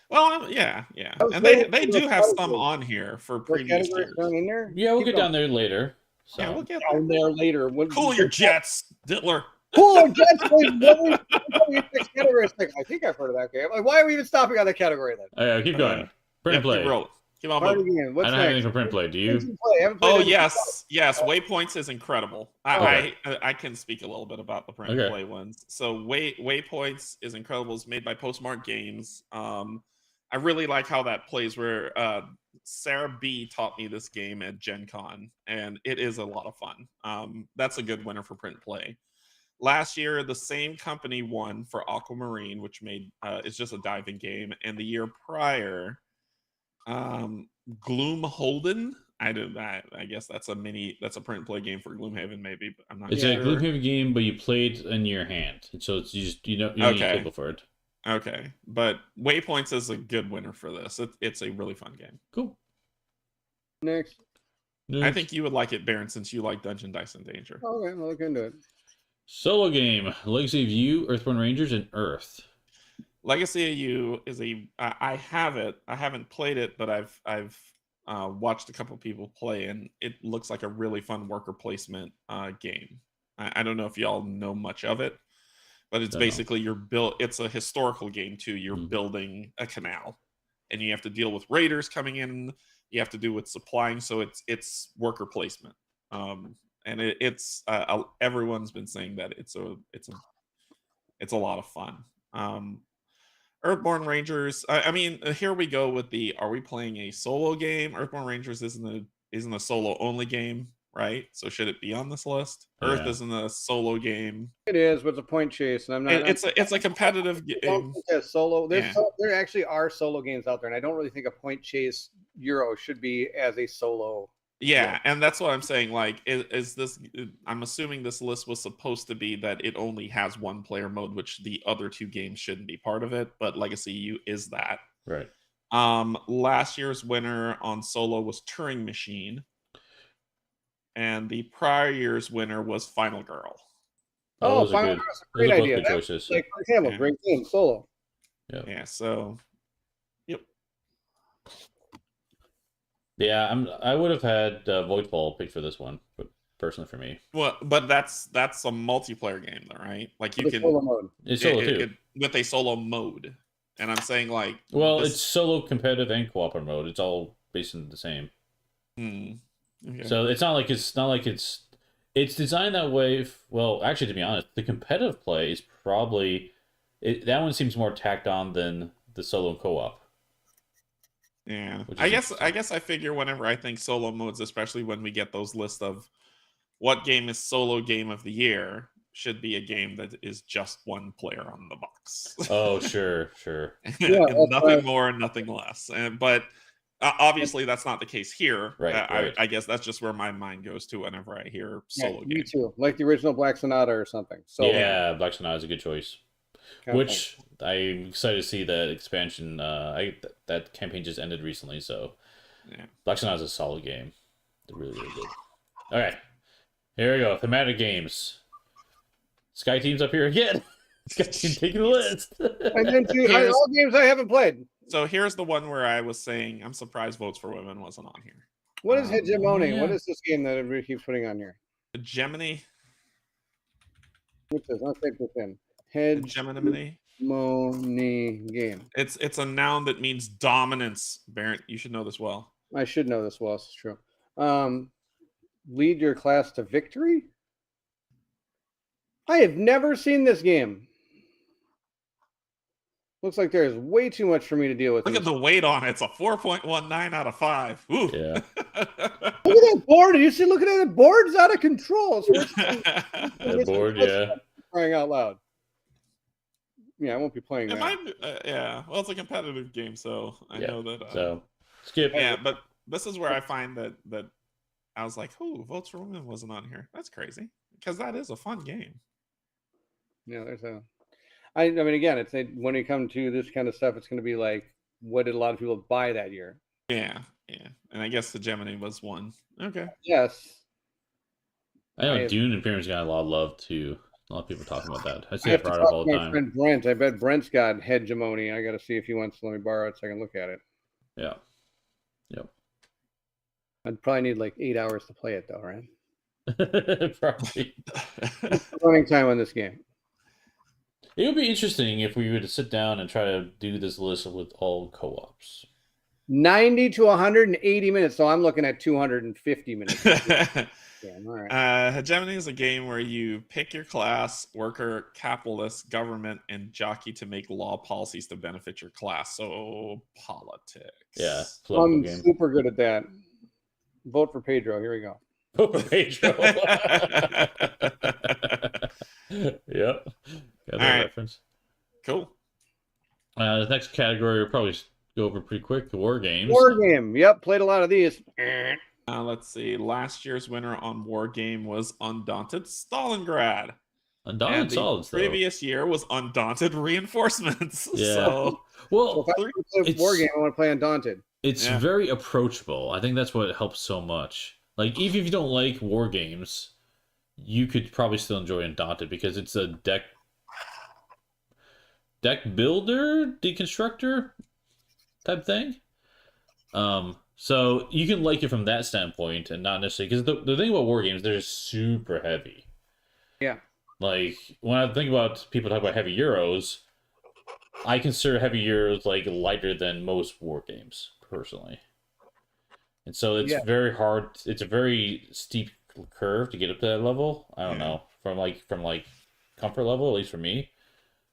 Well, yeah. And they do have some on here for previous years. In there? Yeah, we'll get down there later. So. Yeah, we'll get down there later. Cool your jets, Dittler. Cool your jets. I think I've heard of that game. Like, why are we even stopping on that category then? Oh, yeah, keep going. Print and play. Keep on moving. I don't have anything for print and play. Do you? Oh, yes. Waypoints is incredible. I can speak a little bit about the print and play ones. So Waypoints is incredible. It's made by Postmark Games. I really like how that plays. Where Sarah B taught me this game at Gen Con, and it is a lot of fun. That's a good winner for print play. Last year, the same company won for Aquamarine, which made it's just a diving game, and the year prior, Gloomhaven. I guess that's a print and play game for Gloomhaven, maybe, but I'm not It's sure. a Gloomhaven game, but you play it in your hand, and so it's you don't need a table for it. Okay, but Waypoints is a good winner for this. It's a really fun game. Cool. Next. I think you would like it, Baron, since you like Dungeon Dice and Danger. Okay, I'll look into it. Solo game: Legacy of You, Earthborn Rangers, and Earth. Legacy of You is I have it. I haven't played it, but I've watched a couple of people play, and it looks like a really fun worker placement game. I don't know if y'all know much of it, but it's basically it's a historical game too. You're building a canal, and you have to deal with raiders coming in. You have to do with supplying, so it's worker placement. And it's everyone's been saying that it's a lot of fun. Earthborn Rangers. I mean, here we go with are we playing a solo game? Earthborn Rangers isn't a solo only game, right? So should it be on this list? Yeah. Earth isn't a solo game. It is, but it's a point chase, and I'm not. It's a competitive game. Solo. There actually are solo games out there, and I don't really think a point chase Euro should be as a solo. Yeah, and that's what I'm saying. Like, is this? I'm assuming this list was supposed to be that it only has one player mode, which the other two games shouldn't be part of it. But Legacy U is that. Right. Last year's winner on solo was Turing Machine, and the prior year's winner was Final Girl. Final Girl is a great idea. Like, for example, great game solo. Yeah. Yeah. So. Yep. Yeah, I would have had Voidfall picked for this one, but personally for me. Well, but that's a multiplayer game, though, right? Like you can solo mode. It's solo too. With a solo mode, and I'm saying like. Well, it's solo, competitive, and cooperative mode. It's all basically the same. Okay. So it's not like it's designed that way. Well, actually, to be honest, the competitive play is probably that one seems more tacked on than the solo co-op. Yeah, I guess I figure whenever I think solo modes, especially when we get those lists of what game is solo game of the year, should be a game that is just one player on the box. Oh, sure. Yeah, nothing more, nothing less. But obviously, that's not the case here. Right. I guess that's just where my mind goes to whenever I hear solo game. Me too, like the original Black Sonata or something. So yeah, Black Sonata is a good choice. Which I'm excited to see that expansion. That campaign just ended recently, so yeah. Black Sonata is a solid game. They're really, really good. All right, here we go. Thematic games. Sky Team's up here again. Sky Team taking the list. And then all games I haven't played. So here's the one where I was saying I'm surprised Votes for Women wasn't on here. What is Hegemony? Yeah. What is this game that everybody keeps putting on here? Hegemony. What's this? I'll type this in. Hegemony game. It's a noun that means dominance. Barrett, you should know this well. I should know this well. It's true. Lead your class to victory. I have never seen this game. Looks like there's way too much for me to deal with. Look at the weight on it. It's a 4.19 out of 5. Ooh. Yeah. Look at that board. Did you see? Look at that. The board's out of control. So The board, yeah. Crying out loud. Yeah, I won't be playing that. Yeah. Well, it's a competitive game, so I know that. So skip. Yeah, but this is where I find that I was like, "Ooh, Votes for Women wasn't on here." That's crazy because that is a fun game. Yeah, I mean, again, it's when you come to this kind of stuff, it's going to be like, what did a lot of people buy that year? Yeah, and I guess the Gemini was one. Okay. Yes. I know Dune and Pyramid's got a lot of love too. A lot of people talking about that. I see that brought up all the time. My friend Brent, I bet Brent's got Hegemony. I got to see if he wants to let me borrow it so I can look at it. Yeah. Yep. I'd probably need like 8 hours to play it, though, right? Probably. Running time on this game. It would be interesting if we were to sit down and try to do this list with all co-ops. 90 to 180 minutes, so I'm looking at 250 minutes. Damn, all right. Hegemony is a game where you pick your class, worker, capitalist, government, and jockey to make law policies to benefit your class. So politics. Yeah, political I'm game. super good at that. Vote for Pedro. Here we go. Vote for Pedro. Yep. Got that right. reference. Cool. The next category we'll probably go over pretty quick. War games. War game. Yep, played a lot of these. Let's see. Last year's winner on War Game was Undaunted Stalingrad. Undaunted And the Solids, previous year was Undaunted Reinforcements. Yeah. So, well, if I play a war game, I want to play Undaunted. It's very approachable. I think that's what helps so much. Like, even if you don't like war games, you could probably still enjoy Undaunted because it's a deck builder, deconstructor type thing. So you can like it from that standpoint and not necessarily because the thing about war games, they're super heavy. Yeah. Like when I think about people talk about heavy Euros, I consider heavy Euros like lighter than most war games personally. And so it's very hard. It's a very steep curve to get up to that level. I don't know from comfort level, at least for me.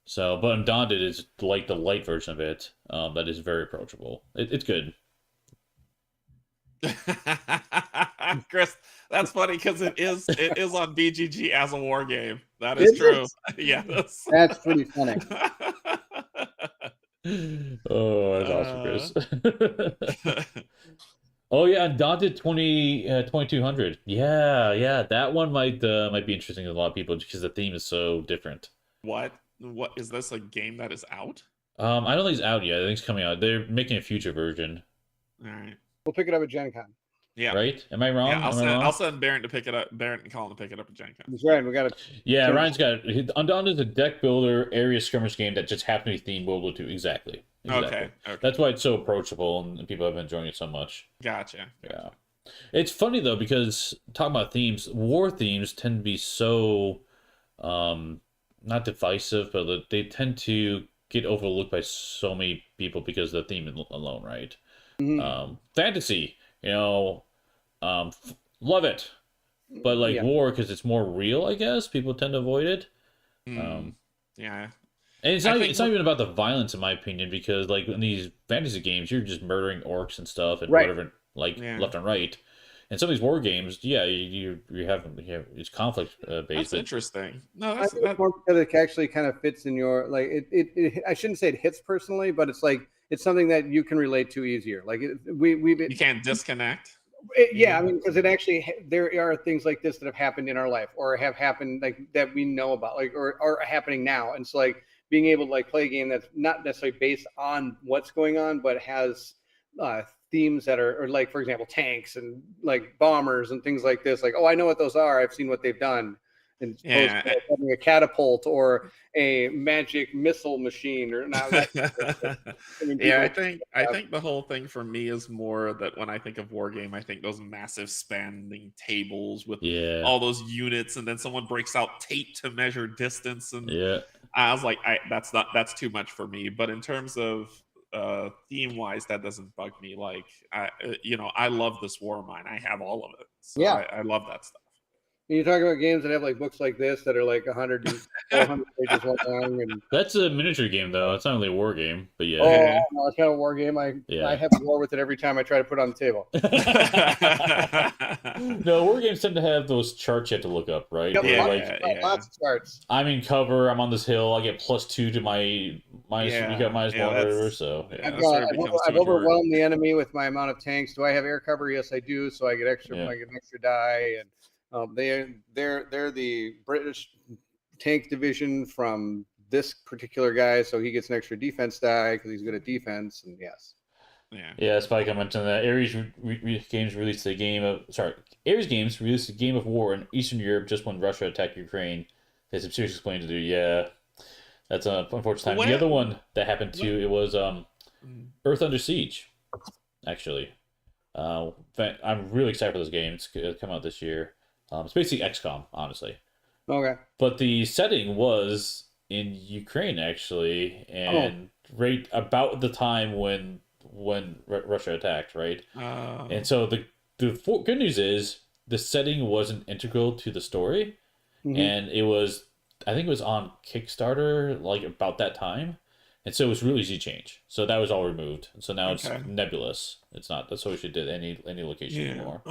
So, but Undaunted is like the light version of it. That is very approachable. It's good. Chris, that's funny because it is on BGG as a war game. That is true. Yes, that's pretty funny. Oh, that's awesome, Chris. Oh yeah, Undaunted 2200. Yeah, that one might be interesting to a lot of people because the theme is so different. What is this, a game that is out? I don't think it's out yet. I think it's coming out. They're making a future version. All right. We'll pick it up at Gen Con. Yeah. Right? Am I wrong? Yeah, I'll send Barrett to pick it up. Barrett and Colin to pick it up at Gen Con. That's right. We got it. Yeah, Ryan's got it. Undaunted is a deck builder area skirmish game that just happens to be themed World War II. Exactly. Okay. That's why it's so approachable and people have been enjoying it so much. Gotcha. Yeah. It's funny though because talking about themes, war themes tend to be so not divisive, but they tend to get overlooked by so many people because of the theme alone, right? Mm-hmm. Fantasy, love it, but war because it's more real. I guess people tend to avoid it. Yeah. And it's not even about the violence, in my opinion, because like in these fantasy games, you're just murdering orcs and stuff and whatever, left and right. And some of these war games, you have it's conflict based. That's interesting. No, I think it's more because it actually kind of fits in your it. I shouldn't say it hits personally, but it's like it's something that you can relate to easier. Like you can't disconnect. I mean, because it actually there are things like this that have happened in our life or have happened like that we know about, like or are happening now. And so like being able to like play a game that's not necessarily based on what's going on, but has themes that are, or like for example, tanks and like bombers and things like this. Like, oh, I know what those are. I've seen what they've done. And having a catapult or a magic missile machine or not. I think the whole thing for me is more that when I think of war game, I think those massive spanning tables with all those units, and then someone breaks out tape to measure distance, and I was like, that's too much for me. But in terms of theme wise, that doesn't bug me. Like I love this war mine. I have all of it. So I love that stuff. You're talking about games that have like books like this that are like 100 and 400 pages long. And that's a miniature game, though. It's not really a war game, but yeah. Oh, no, it's not a war game. I have a war with it every time I try to put it on the table. No, war games tend to have those charts you have to look up, right? Lots of charts. I'm in cover. I'm on this hill. I get +2 to my minus. You got -1 or whatever. So I've overwhelmed the enemy with my amount of tanks. Do I have air cover? Yes, I do. So I get extra. I get an extra die and. They're the British tank division from this particular guy, so he gets an extra defense die because he's good at defense. And Spike, I mentioned that Ares Games released a game of war in Eastern Europe just when Russia attacked Ukraine. They had some serious explaining to do. Yeah, that's an unfortunate time. The other one that happened too, it was Earth Under Siege. Actually, I'm really excited for this game. It's come out this year. It's basically XCOM, honestly. Okay. But the setting was in Ukraine, actually, and right about the time when Russia attacked, right? And so the good news is the setting wasn't integral to the story, Mhm. and I think it was on Kickstarter like about that time, and so it was really easy to change. So that was all removed. So now it's Okay. nebulous. It's not. That's what we did any location anymore.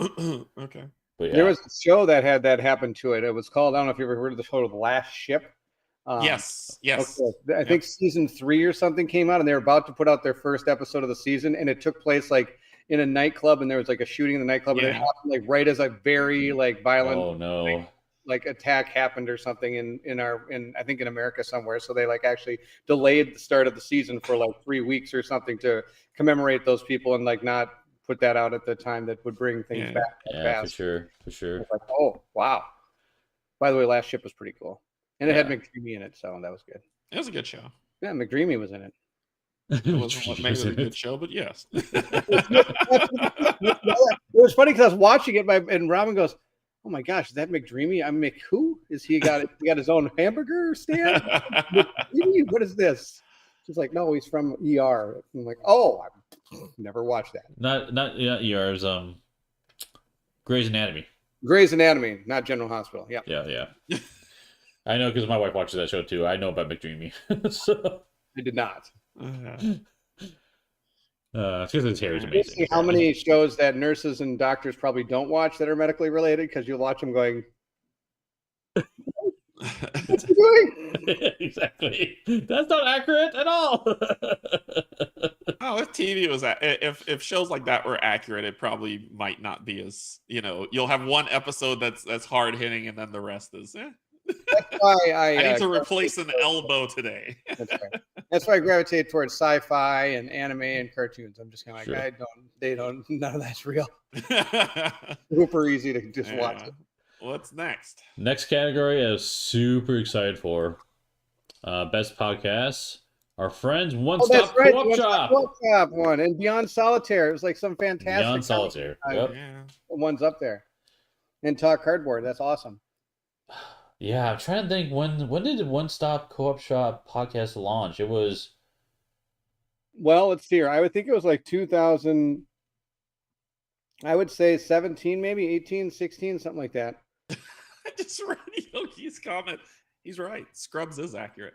Okay. But There yeah, was a show that had that happen to it. It was called, I don't know if you ever heard of the show, The Last Ship. Yes. Yes. Okay. I Yep. think season 3 or something came out, and they were about to put out their first episode of the season, and it took place like in a nightclub, and there was like a shooting in the nightclub, and it Yeah. happened like right as a very like violent oh no, like attack happened or something in I think in America somewhere. So they like actually delayed the start of the season for like 3 weeks or something to commemorate those people and like not put that out at the time that would bring things Yeah. back yeah, fast. for sure. It's like, oh wow. By the way, Last Ship was pretty cool. And it had Yeah. McDreamy in it, so that was good. It was a good show. Yeah, McDreamy was in it. It wasn't what made it a good show, but yes. It was funny because I was watching it, and Robin goes, "Oh my gosh, is that McDreamy? I'm Mc who? Is he got his own hamburger stand? McDreamy? What is this?" She's like, "No, he's from ER." I'm like, "Oh, I've never watched that." Not yeah, ER's Grey's Anatomy. Grey's Anatomy, not General Hospital. Yeah, Yeah. I know because my wife watches that show too. I know about McDreamy. So I did not. it's because his hair is You amazing. see how many shows that nurses and doctors probably don't watch that are medically related because you watch them going, "What's he doing?" Exactly. That's not accurate at all. Oh, if TV was if shows like that were accurate, it probably might not be as you'll have one episode that's hard hitting, and then the rest is. That's why I need to replace an elbow today. That's why I gravitate towards sci-fi and anime and cartoons. I'm just kind of like, Sure. none of that's real. Super easy to just watch it. What's next? Next category I was super excited for. Best podcasts. Our friends One Stop Co-op Shop. Co-op Shop one and Beyond Solitaire. It was like some fantastic Beyond Solitaire. Yep. Yeah. ones up there. And Talk Cardboard. That's awesome. Yeah, I'm trying to think when did One Stop Co-op Shop podcast launch? It was Well, let's see here. I would think it was like 2000. I would say 17, maybe 18, 16, something like that. I just read Yogi's comment. He's right. Scrubs is accurate.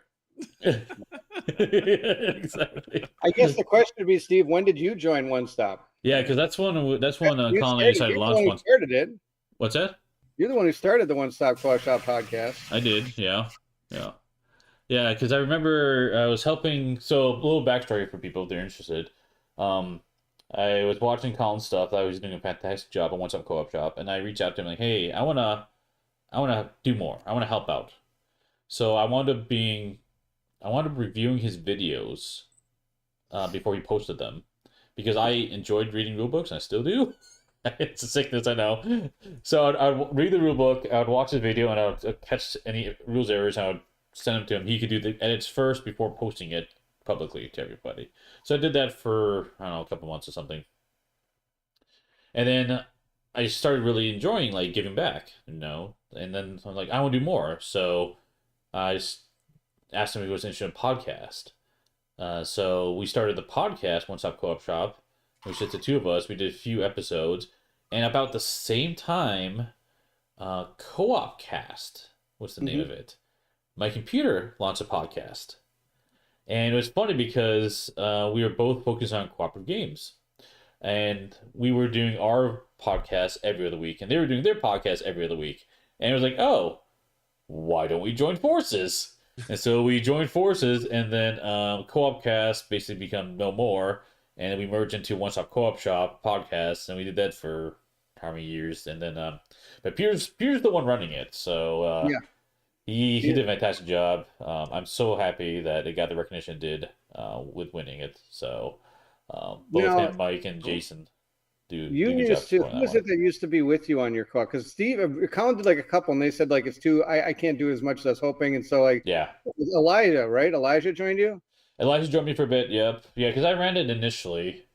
exactly. I guess the question would be, Steve, when did you join One Stop? Yeah, because that's when Colin decided to launch one. one. Started it. What's that? You're the one who started the One Stop Co-op Shop podcast. I did, yeah. Yeah, because I remember I was helping. So a little backstory for people if they're interested. I was watching Colin's stuff. I was doing a fantastic job on One Stop Co-op Shop, and I reached out to him like, "Hey, I wanna do more. I wanna help out." So I wound up reviewing his videos before he posted them because I enjoyed reading rule books, and I still do. It's a sickness, I know. So I'd read the rule book, I would watch the video, and I would catch any rules errors, and I would send them to him. He could do the edits first before posting it publicly to everybody. So I did that for, I don't know, a couple months or something. And then I started really enjoying, like, giving back, And then I'm like, I want to do more. So I just asked him if he was interested in a podcast. So we started the podcast, One Stop Co-op Shop. It was just the two of us. We did a few episodes. And about the same time, Co-op Cast was the name of it. My computer launched a podcast. And it was funny because we were both focused on cooperative games. And we were doing our podcast every other week. And they were doing their podcast every other week. And it was like, oh, why don't we join forces? And so we joined forces. And then Co-op Cast basically become no more. And then we merged into One Stop Co-op Shop podcast, and we did that for how many years? And then, but Pierre's the one running it, so he did a fantastic job. I'm so happy that it got the recognition it did with winning it. So both him, Mike, and Jason do. You used to. Who was it that used to be with you on your co-op? Because Steve, Colin did like a couple, and they said like it's too. I can't do as much as I was hoping, and so like Elijah, right? Elijah joined you. Elijah joined me for a bit, yep. Yeah, because I ran it initially.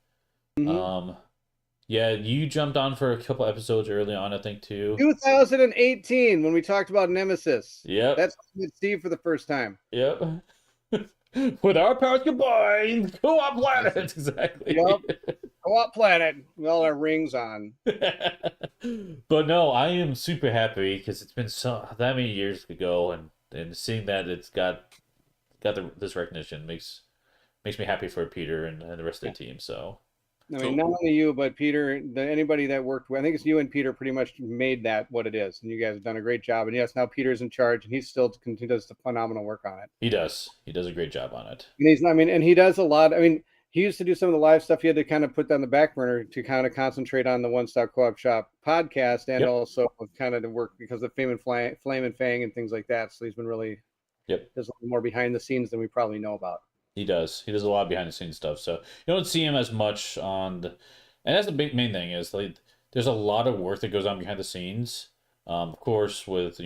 Yeah, you jumped on for a couple episodes early on, I think, too. 2018, when we talked about Nemesis. Yep. That's with Steve for the first time. Yep. With our powers combined, co-op planet. Exactly. Yep. Go out, planet. With all our rings on. But no, I am super happy because it's been that many years ago, and seeing that it's got this recognition makes me happy for Peter and the rest of the team. So I mean, not only you, but Peter, anybody that worked with, I think it's you and Peter pretty much made that what it is. And you guys have done a great job. And yes, now Peter's in charge and he does phenomenal work on it. He does a great job on it. And and he does a lot. I mean, he used to do some of the live stuff. He had to kind of put down the back burner to kind of concentrate on the One Stop Co-op Shop podcast and also kind of to work because of Flame and Fang and things like that. So he's been really, there's a little more behind the scenes than we probably know about. He does a lot of behind the scenes stuff. So you don't see him as much and that's the main thing is like there's a lot of work that goes on behind the scenes. Of course, with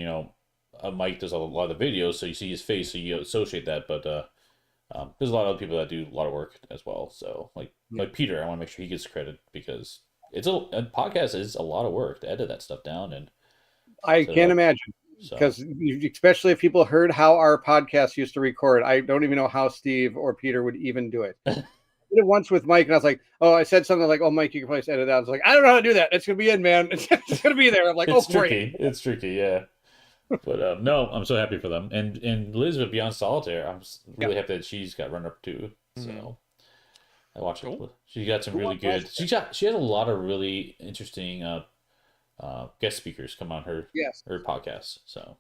Mike does a lot of the videos, so you see his face, so you associate that. But there's a lot of other people that do a lot of work as well. So like Peter, I want to make sure he gets credit because a podcast is a lot of work to edit that stuff down, and I can't imagine. Because especially if people heard how our podcast used to record, I don't even know how Steve or Peter would even do it. I did it once with Mike, and I was like, "Oh, I said something like, oh, Mike, you can probably edit that." I was like, "I don't know how to do that. It's gonna be in, man. It's gonna be there." I'm like, it's "Oh, tricky. great." It's tricky, yeah. But no, I'm so happy for them, and Elizabeth Beyond Solitaire. I'm really happy that she's got run up too. So I watched it. She got some really good. She has a lot of really interesting guest speakers come on her podcast. So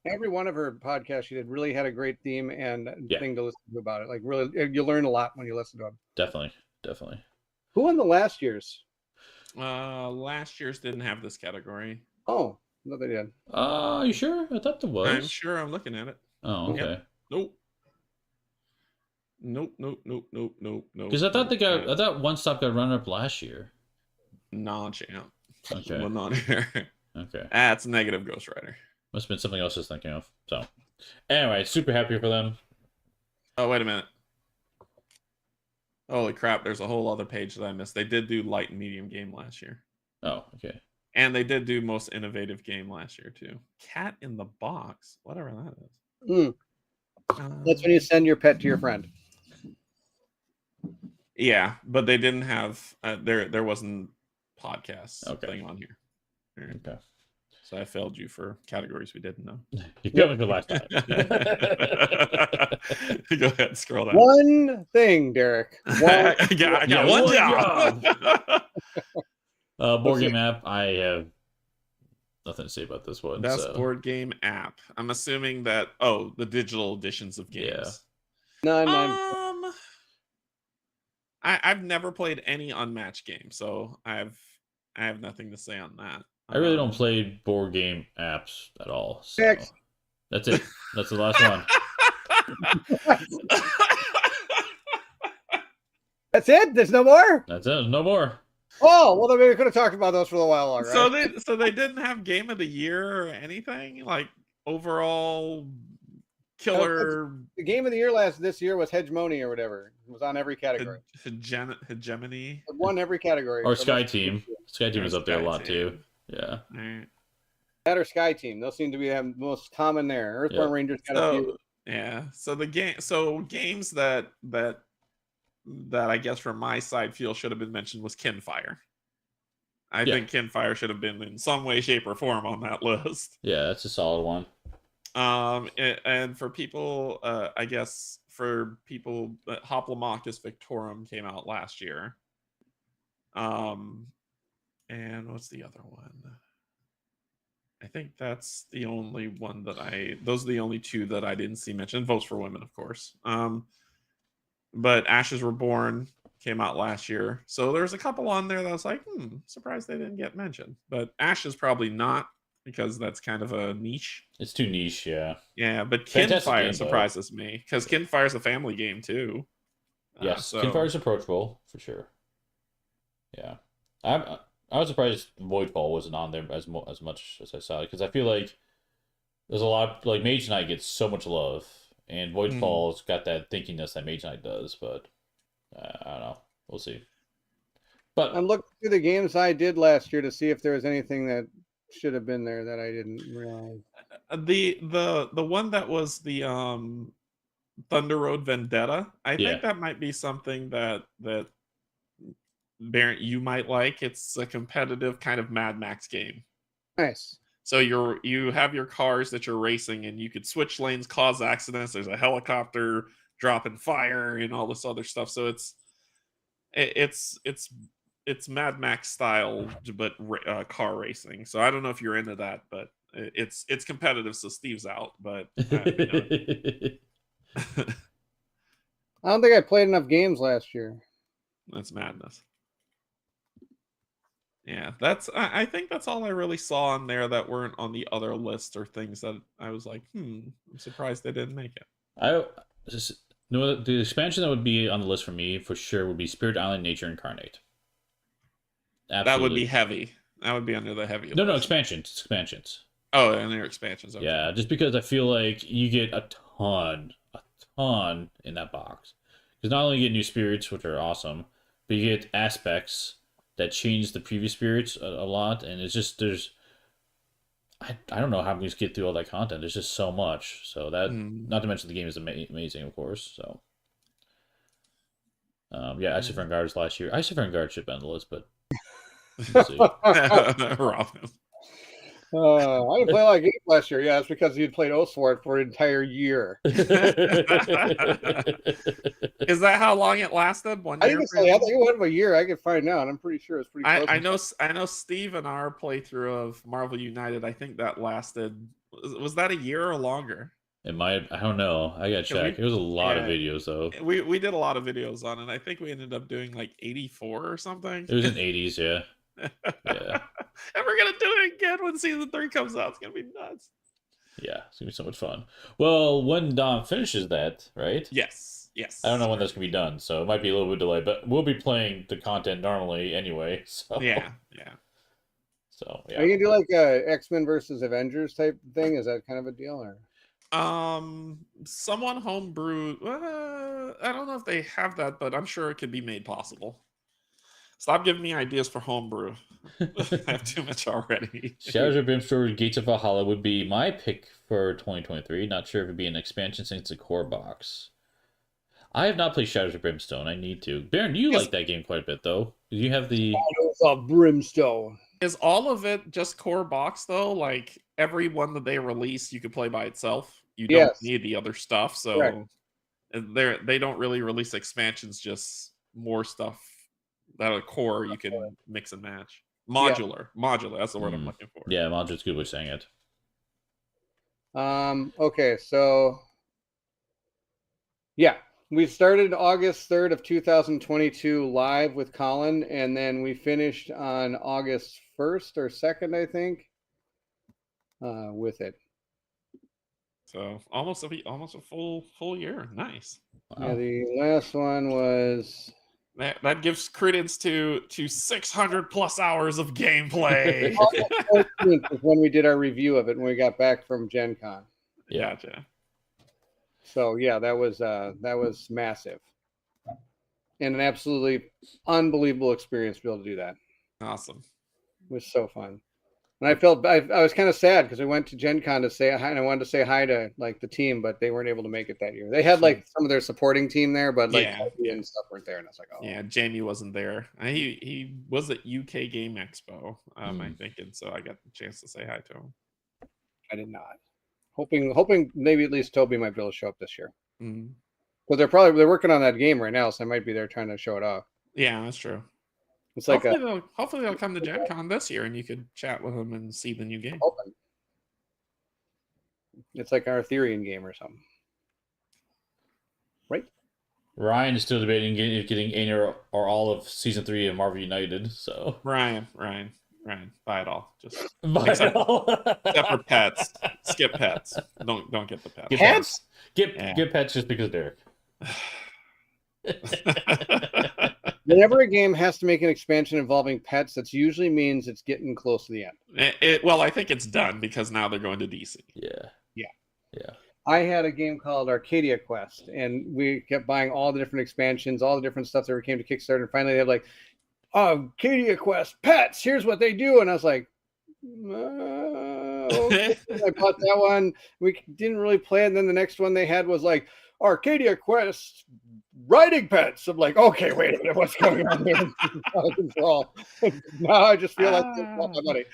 every one of her podcasts she did really had a great theme and thing to listen to about it. Like really, you learn a lot when you listen to them. Definitely. Who won the last year's? Last year's didn't have this category. Oh, no, they did. Are you sure? I thought there was. I'm sure. I'm looking at it. Oh, okay. Yep. Nope. Because I thought One Stop got runner up last year. Non-champ. Okay. Well, not here. Okay. That's negative Ghost Rider. Must have been something else I was thinking of. So, anyway, super happy for them. Oh, wait a minute. Holy crap, there's a whole other page that I missed. They did do light and medium game last year. Oh, okay. And they did do most innovative game last year, too. Cat in the Box. Whatever that is. That's when you send your pet to your friend. Yeah, but they didn't have... there wasn't podcast thing on here. Okay. So I failed you for categories we didn't know. You failed me for last time. Go ahead, scroll down. One thing, Derek. I got one job. Board game app. I have nothing to say about this one. Best board game app. I'm assuming that the digital editions of games. Yeah. None. I've never played any Unmatched game, so I have nothing to say on that. I really don't play board game apps at all. So that's it. That's the last one. That's it? There's no more? That's it. There's no more. Oh, well, then maybe we could have talked about those for a while longer. Right? So they didn't have game of the year or anything? Like overall killer... The game of the year this year was Hegemony or whatever. It was on every category. Hegemony? It won every category. Or Sky Team. Sky Team is up there a lot too. Yeah. That or Sky Team. Those seem to be the most common there. Earthborn Rangers got a few. Yeah. So games that I guess from my side feel should have been mentioned was Kinfire. I think Kinfire should have been in some way, shape, or form on that list. Yeah, that's a solid one. And for people, I guess for people, Hoplomachus Victorum came out last year. And what's the other one? I think that's the only one those are the only two that I didn't see mentioned. Votes for Women, of course. But Ashes Were Born came out last year. So there's a couple on there that I was like, surprised they didn't get mentioned. But Ashes probably not, because that's kind of a niche. It's too niche, yeah. Yeah, but Kinfire surprises me, because Kinfire's a family game too. Yes, Kinfire's approachable, for sure. Yeah. I was surprised Voidfall wasn't on there as much as I saw it, because I feel like there's a lot, like Mage Knight gets so much love, and Voidfall's got that thinkiness that Mage Knight does, but I don't know. We'll see. But I'm looking through the games I did last year to see if there was anything that should have been there that I didn't realize. The one that was the Thunder Road Vendetta, I think that might be something that Baron, you might like. It's a competitive kind of Mad Max game. Nice. So you have your cars that you're racing, and you could switch lanes, cause accidents. There's a helicopter dropping fire and all this other stuff. So it's Mad Max style, but car racing. So I don't know if you're into that, but it's competitive. So Steve's out, but I don't think I played enough games last year. that's madness. Yeah, I think that's all I really saw on there that weren't on the other list or things that I was like, I'm surprised they didn't make it. The expansion that would be on the list for me for sure would be Spirit Island Nature Incarnate. Absolutely. That would be heavy. That would be under the heavy. No, expansions. Oh, and they're expansions. Okay. Yeah, just because I feel like you get a ton in that box. Because not only you get new spirits, which are awesome, but you get aspects that change the previous spirits a lot, and it's just I don't know how we get through all that content. There's just so much. So that, not to mention the game is amazing, of course. So Isofer and Guards last year. Isofer and Guards should be on the list, but we'll see. Robin. I didn't play a lot of games last year. Yeah, it's because you'd played Oathsword for an entire year. Is that how long it lasted? 1 year? I think it went a year. I could find out. I'm pretty sure it's pretty close. I know Steve and our playthrough of Marvel United, I think that lasted, was that a year or longer? It might, I don't know. I gotta check. It was a lot of videos though. We did a lot of videos on it. I think we ended up doing like 84 or something. It was in 80s, yeah. Yeah. And we're gonna do it again when season 3 comes out. It's gonna be nuts. Yeah, it's gonna be so much fun. Well, when Dom finishes that, right? Yes. I don't know when that's gonna be done, so it might be a little bit delayed, but we'll be playing the content normally anyway. So yeah. So yeah. Are you gonna do like a X-Men versus Avengers type thing? Is that kind of a deal, or? Someone homebrew. I don't know if they have that, but I'm sure it could be made possible. Stop giving me ideas for homebrew. I have too much already. Shadows of Brimstone Gates of Valhalla would be my pick for 2023. Not sure if it'd be an expansion since it's a core box. I have not played Shadows of Brimstone. I need to. Baron, you like that game quite a bit, though. You have the Shadows of Brimstone. Is all of it just core box though? Like every one that they release, you could play by itself. You don't need the other stuff. So they don't really release expansions. Just more stuff that are core you can mix and match. Modular. That's the word I'm looking for. Yeah, modular's a good way of saying it. Okay, so yeah, we started August 3rd of 2022 live with Colin, and then we finished on August 1st or 2nd, I think, with it. So almost a full year. Nice. Wow. Yeah, the last one was that gives credence to 600 plus hours of gameplay. is when we did our review of it when we got back from Gen Con. Yeah. Gotcha. So yeah, that was massive, and an absolutely unbelievable experience to be able to do that. Awesome. It was so fun. And I was kind of sad because I went to Gen Con to say hi, and I wanted to say hi to like the team, but they weren't able to make it that year. They had like some of their supporting team there, but like and stuff weren't there. And I was like, oh yeah, Jamie wasn't there. He was at UK Game Expo, I think, and so I got the chance to say hi to him. I did not. Hoping maybe at least Toby might be able to show up this year. Well, they're working on that game right now, so I might be there trying to show it off. Yeah, that's true. It's like hopefully they'll come to Gen Con this year and you could chat with them and see the new game. It's like our Arthurian game or something. Right? Ryan is still debating getting any or all of season 3 of Marvel United. So Ryan, buy it all. Just buy it all. Except for pets. Skip pets. Don't get the pets. Pets? Get pets just because Derek. Whenever a game has to make an expansion involving pets, that usually means it's getting close to the end. Well, I think it's done because now they're going to DC. Yeah. I had a game called Arcadia Quest, and we kept buying all the different expansions, all the different stuff that came to Kickstarter. And finally, they had like, Arcadia Quest pets. Here's what they do, and I was like, okay. I bought that one. We didn't really play it. And then the next one they had was like Arcadia Quest riding pets. I'm like, okay, wait a minute, what's going on here? Out of control. Now I just feel like I want my money.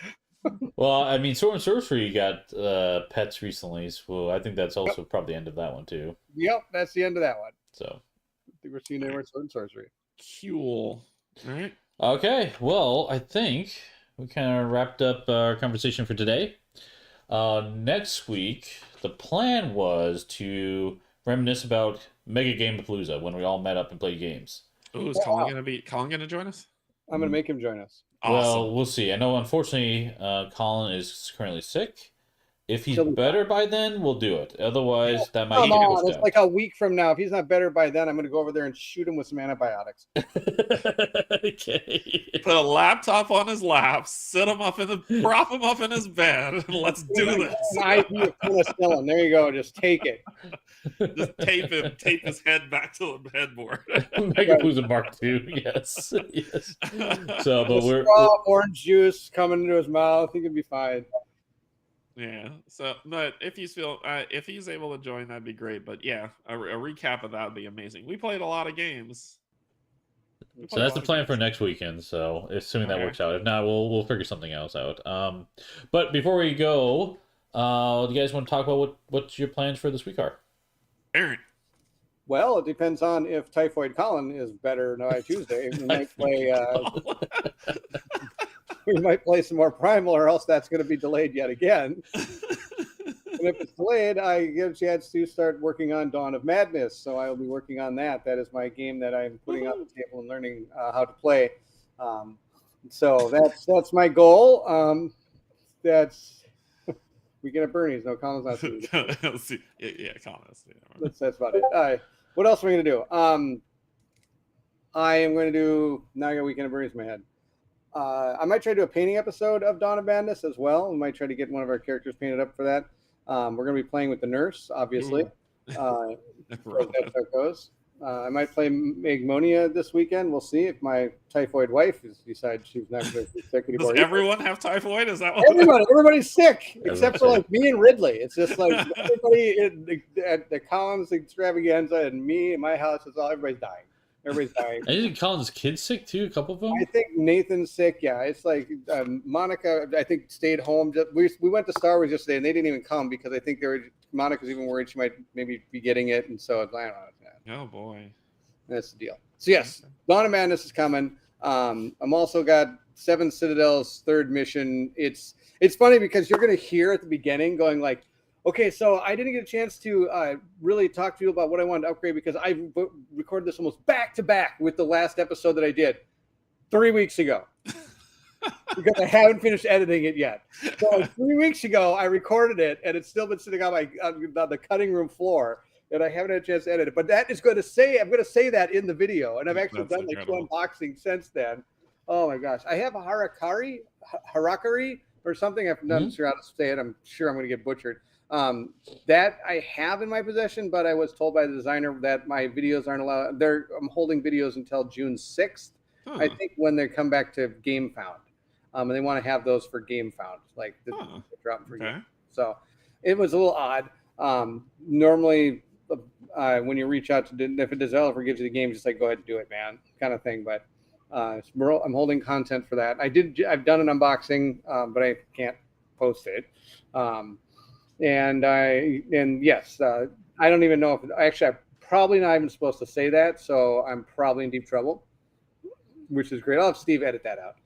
Well, I mean, Sword and Sorcery got pets recently, so I think that's also probably the end of that one too. Yep, that's the end of that one. So I think we're seeing Sword and Sorcery. Cool. All right. okay, well, I think we kind of wrapped up our conversation for today. Next week, the plan was to reminisce about Mega Game Palooza when we all met up and played games. Oh, is Colin gonna join us? I'm gonna make him join us. Awesome. Well, we'll see. I know, unfortunately, Colin is currently sick. If he's He'll be better by then, we'll do it. Otherwise, that might Come get on, pushed it's out. like a week from now. If he's not better by then, I'm gonna go over there and shoot him with some antibiotics. Okay. Put a laptop on his lap, prop him up in his bed, and let's do this. An IV of penicillin. There you go. Just take it. Just tape his head back to the headboard. Mega Palooza Mark II. Yes. Yes. So, but we're orange juice coming into his mouth. He can be fine. Yeah. So, but if he's able to join, that'd be great. But yeah, a recap of that would be amazing. We played a lot of games. So that's the plan for next weekend. So assuming that works out. If not, we'll figure something else out. But before we go, do you guys want to talk about what your plans for this week are? Aaron. Well, it depends on if Typhoid Colin is better by Tuesday. We might play. We might play some more Primal, or else that's going to be delayed yet again. And if it's delayed, I get a chance to start working on Dawn of Madness. So I will be working on that. That is my game that I'm putting on the table and learning how to play. So that's my goal. That's weekend at Bernie's. No, Colin's not. Yeah, Colin's. Yeah. That's about it. All right. What else am I going to do? I am going to do. Now I got Weekend at Bernie's in my head. I might try to do a painting episode of Dawn of Madness as well. We might try to get one of our characters painted up for that. We're going to be playing with the nurse, obviously. That's how it goes. I might play Magnolia this weekend. We'll see if my typhoid wife decides she's not going to be sick anymore. Does everyone have typhoid? Is that what everybody's sick except for like me and Ridley. It's just like everybody at the Collins extravaganza and me in my house is all everybody's dying. Everybody's dying. I think Colin's kids sick too. A couple of them. I think Nathan's sick. Yeah, it's like Monica. I think stayed home. We went to Star Wars yesterday, and they didn't even come because I think Monica's even worried she might maybe be getting it, and so I don't know. Oh boy, that's the deal. So yes, Dawn of Madness is coming. I'm also got Seven Citadel's third mission. It's funny because you're gonna hear at the beginning going like, okay, so I didn't get a chance to really talk to you about what I wanted to upgrade because I recorded this almost back to back with the last episode that I did 3 weeks ago because I haven't finished editing it yet. So 3 weeks ago, I recorded it and it's still been sitting on the cutting room floor and I haven't had a chance to edit it. But that is I'm going to say that in the video. And I've actually done like 2 unboxings since then. Oh my gosh. I have a Harakiri or something. I'm not sure how to say it. I'm sure I'm going to get butchered. That I have in my possession, but I was told by the designer that my videos aren't allowed. I'm holding videos until June 6th, I think, when they come back to GameFound. And they want to have those for GameFound, like drop for Game. So it was a little odd. Normally, when you reach out to if a developer gives you the game, just like go ahead and do it, man, kind of thing. But I'm holding content for that. I've done an unboxing, but I can't post it. Yes, I don't even know if actually I'm probably not even supposed to say that, so I'm probably in deep trouble, which is great. I'll have Steve edit that out.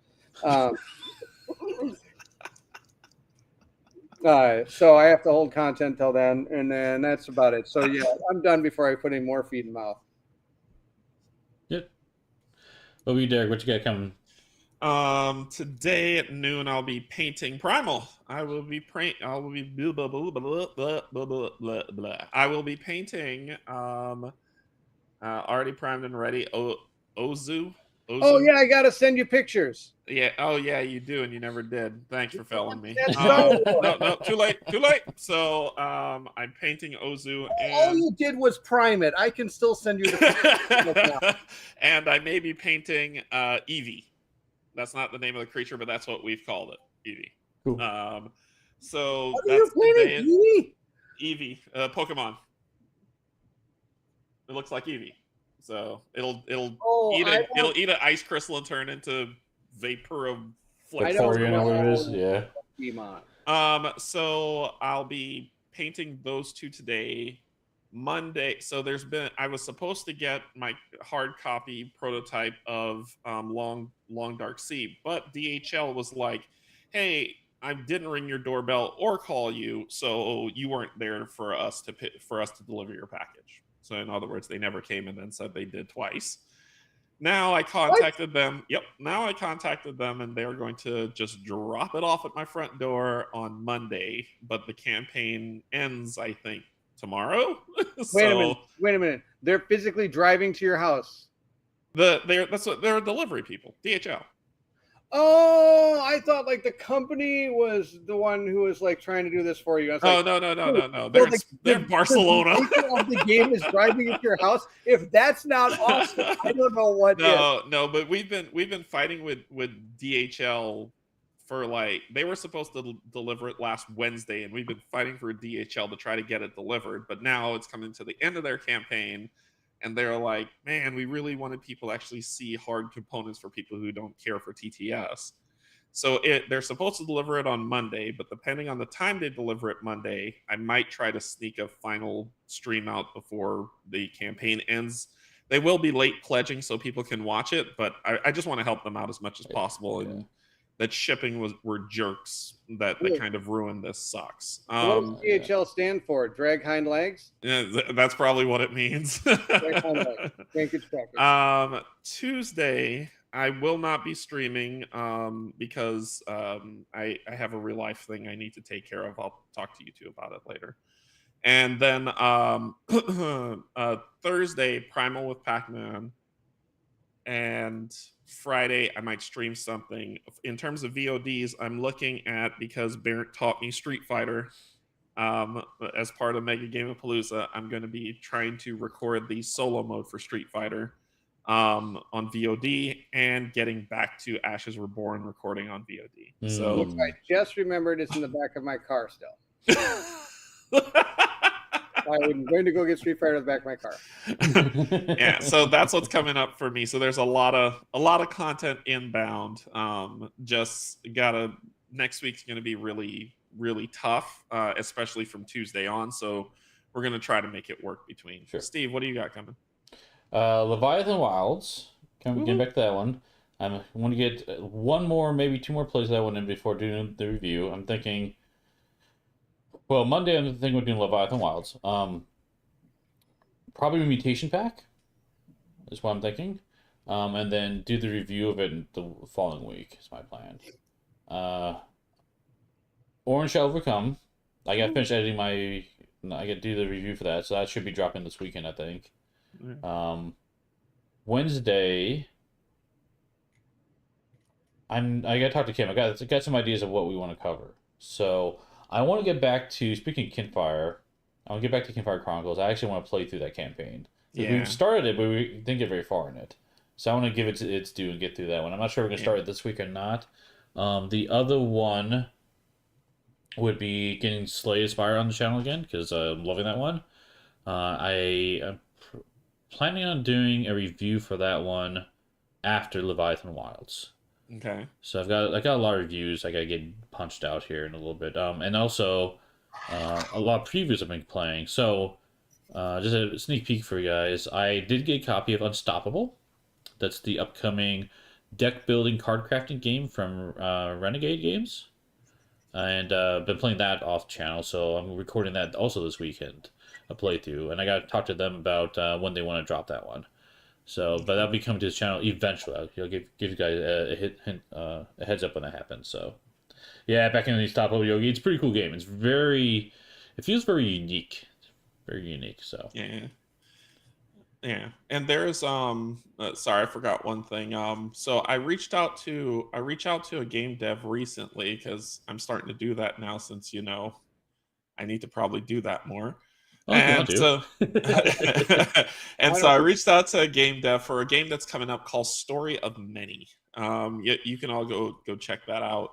So I have to hold content till then, and then that's about it. So yeah, I'm done before I put any more feed in mouth. Yep. What about you, Derek? What you got coming? Today at noon I'll be painting Primal. I will be painting already primed and ready Ozu. Oh yeah, I gotta send you pictures. Yeah. Oh yeah, you do, and you never did. Thanks for failing me. No, too late. So I'm painting Ozu. And... all you did was prime it. I can still send you the pictures. And I may be painting Eevee. That's not the name of the creature, but that's what we've called it, Eevee. Cool. So what that's are you painting? Eevee, Pokemon. It looks like Eevee. So it'll Oh, it'll eat an ice crystal and turn into vapor of I flex. don't Vaporeon or whatever it is. know. Yeah. Pokemon. So I'll be painting those two today. Monday. So I was supposed to get my hard copy prototype of Long Dark Sea, but DHL was like, "Hey, I didn't ring your doorbell or call you, so you weren't there for us to deliver your package." So in other words, they never came and then said they did twice. Now I contacted them. Yep. Now I contacted them, and they're going to just drop it off at my front door on Monday. But the campaign ends, I think, tomorrow. Wait a minute. They're physically driving to your house. They're delivery people, DHL. Oh, I thought like the company was the one who was like trying to do this for you. I was Oh, like, no. They're in Barcelona. The game is driving into your house. If that's not awesome, I don't know what is. No, but we've been fighting with DHL for like, they were supposed to deliver it last Wednesday, and we've been fighting for DHL to try to get it delivered. But now it's coming to the end of their campaign, and they're like, "Man, we really wanted people to actually see hard components for people who don't care for TTS." So they're supposed to deliver it on Monday, but depending on the time they deliver it Monday, I might try to sneak a final stream out before the campaign ends. They will be late pledging so people can watch it, but I just want to help them out as much as possible. And that shipping were jerks that kind of ruined this. Sucks. What does DHL stand for? Drag hind legs? Yeah, that's probably what it means. Drag hind legs. Thank you, Tuesday, I will not be streaming because I have a real life thing I need to take care of. I'll talk to you two about it later. And then Thursday, Primal with Pac-Man. And Friday, I might stream something. In terms of VODs, I'm looking at, because Barrett taught me Street Fighter as part of Mega Game of Palooza, I'm going to be trying to record the solo mode for Street Fighter on VOD, and getting back to Ashes Were Born recording on VOD. So which I just remembered it's in the back of my car still. I'm going to go get Street Fighter in the back of my car. Yeah, so that's what's coming up for me. So there's a lot of content inbound. Next week's going to be really, really tough, especially from Tuesday on. So we're going to try to make it work between. Sure. Steve, what do you got coming? Leviathan Wilds. Getting back to that one. I want to get one more, maybe two more plays that one in before doing the review. I'm thinking, well, Monday I'm thinking we're doing Leviathan Wilds. Probably a mutation pack is what I'm thinking. And then do the review of it the following week is my plan. Orange Shall Overcome. I got to finish editing I got to do the review for that, so that should be dropping this weekend, I think. Wednesday, I gotta talk to Kim. I got some ideas of what we want to cover. So I want to get back to, speaking of Kinfire, I want to get back to Kinfire Chronicles. I actually want to play through that campaign. We started it, but we didn't get very far in it. So I want to give it its due and get through that one. I'm not sure we're gonna start it this week or not. The other one would be getting Slay Aspire on the channel again, because I'm loving that one. I am planning on doing a review for that one after Leviathan Wilds. Okay. So I got a lot of reviews I gotta get punched out here in a little bit. And also a lot of previews I've been playing. So just a sneak peek for you guys. I did get a copy of Unstoppable. That's the upcoming deck building card crafting game from Renegade Games. And been playing that off channel, so I'm recording that also this weekend, a playthrough, and I got to talk to them about when they want to drop that one. So, but that'll be coming to this channel eventually. I'll give you guys a heads up when that happens. So, yeah, back in the Unstoppable Yogi, it's a pretty cool game. It feels very unique, So yeah, and there's sorry, I forgot one thing. So I reached out to a game dev recently, because I'm starting to do that now, since I need to probably do that more. And so I reached out to a game dev for a game that's coming up called Story of Many. You can all go check that out.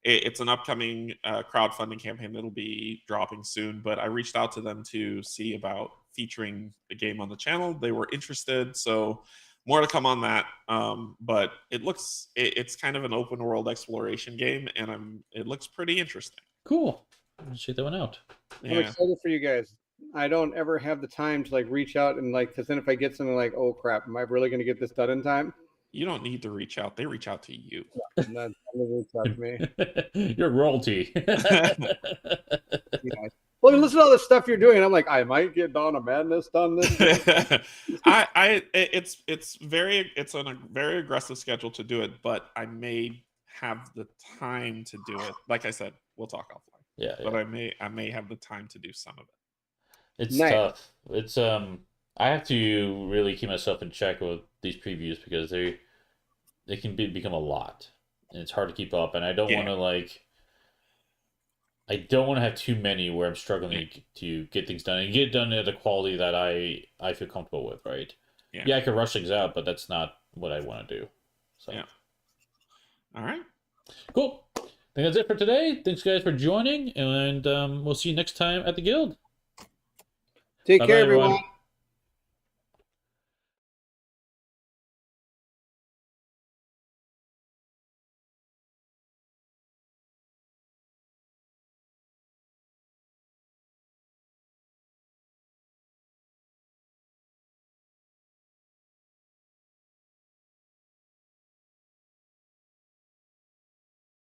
It's an upcoming crowdfunding campaign that'll be dropping soon, but I reached out to them to see about featuring the game on the channel. They were interested, so more to come on that. But it's kind of an open world exploration game, and it looks pretty interesting. Cool. Let's check that one out. I'm excited for you guys. I don't ever have the time to like reach out and like, because then if I get something like, oh crap, am I really going to get this done in time? You don't need to reach out. They reach out to you. Not reach out to me. You're royalty. Yeah. Well, listen to all the stuff you're doing. And I'm like, I might get Dawn of Madness done this year. It's on a very aggressive schedule to do it, but I may have the time to do it. Like I said, we'll talk offline. Yeah. But I may have the time to do some of it. It's tough. It's I have to really keep myself in check with these previews because they can become a lot, and it's hard to keep up. And I don't want to I don't want to have too many where I'm struggling to get things done and get it done at a quality that I feel comfortable with. Right? Yeah, I can rush things out, but that's not what I want to do. So. Yeah. All right. Cool. I think that's it for today. Thanks, guys, for joining, and we'll see you next time at the Guild. Take care, everyone.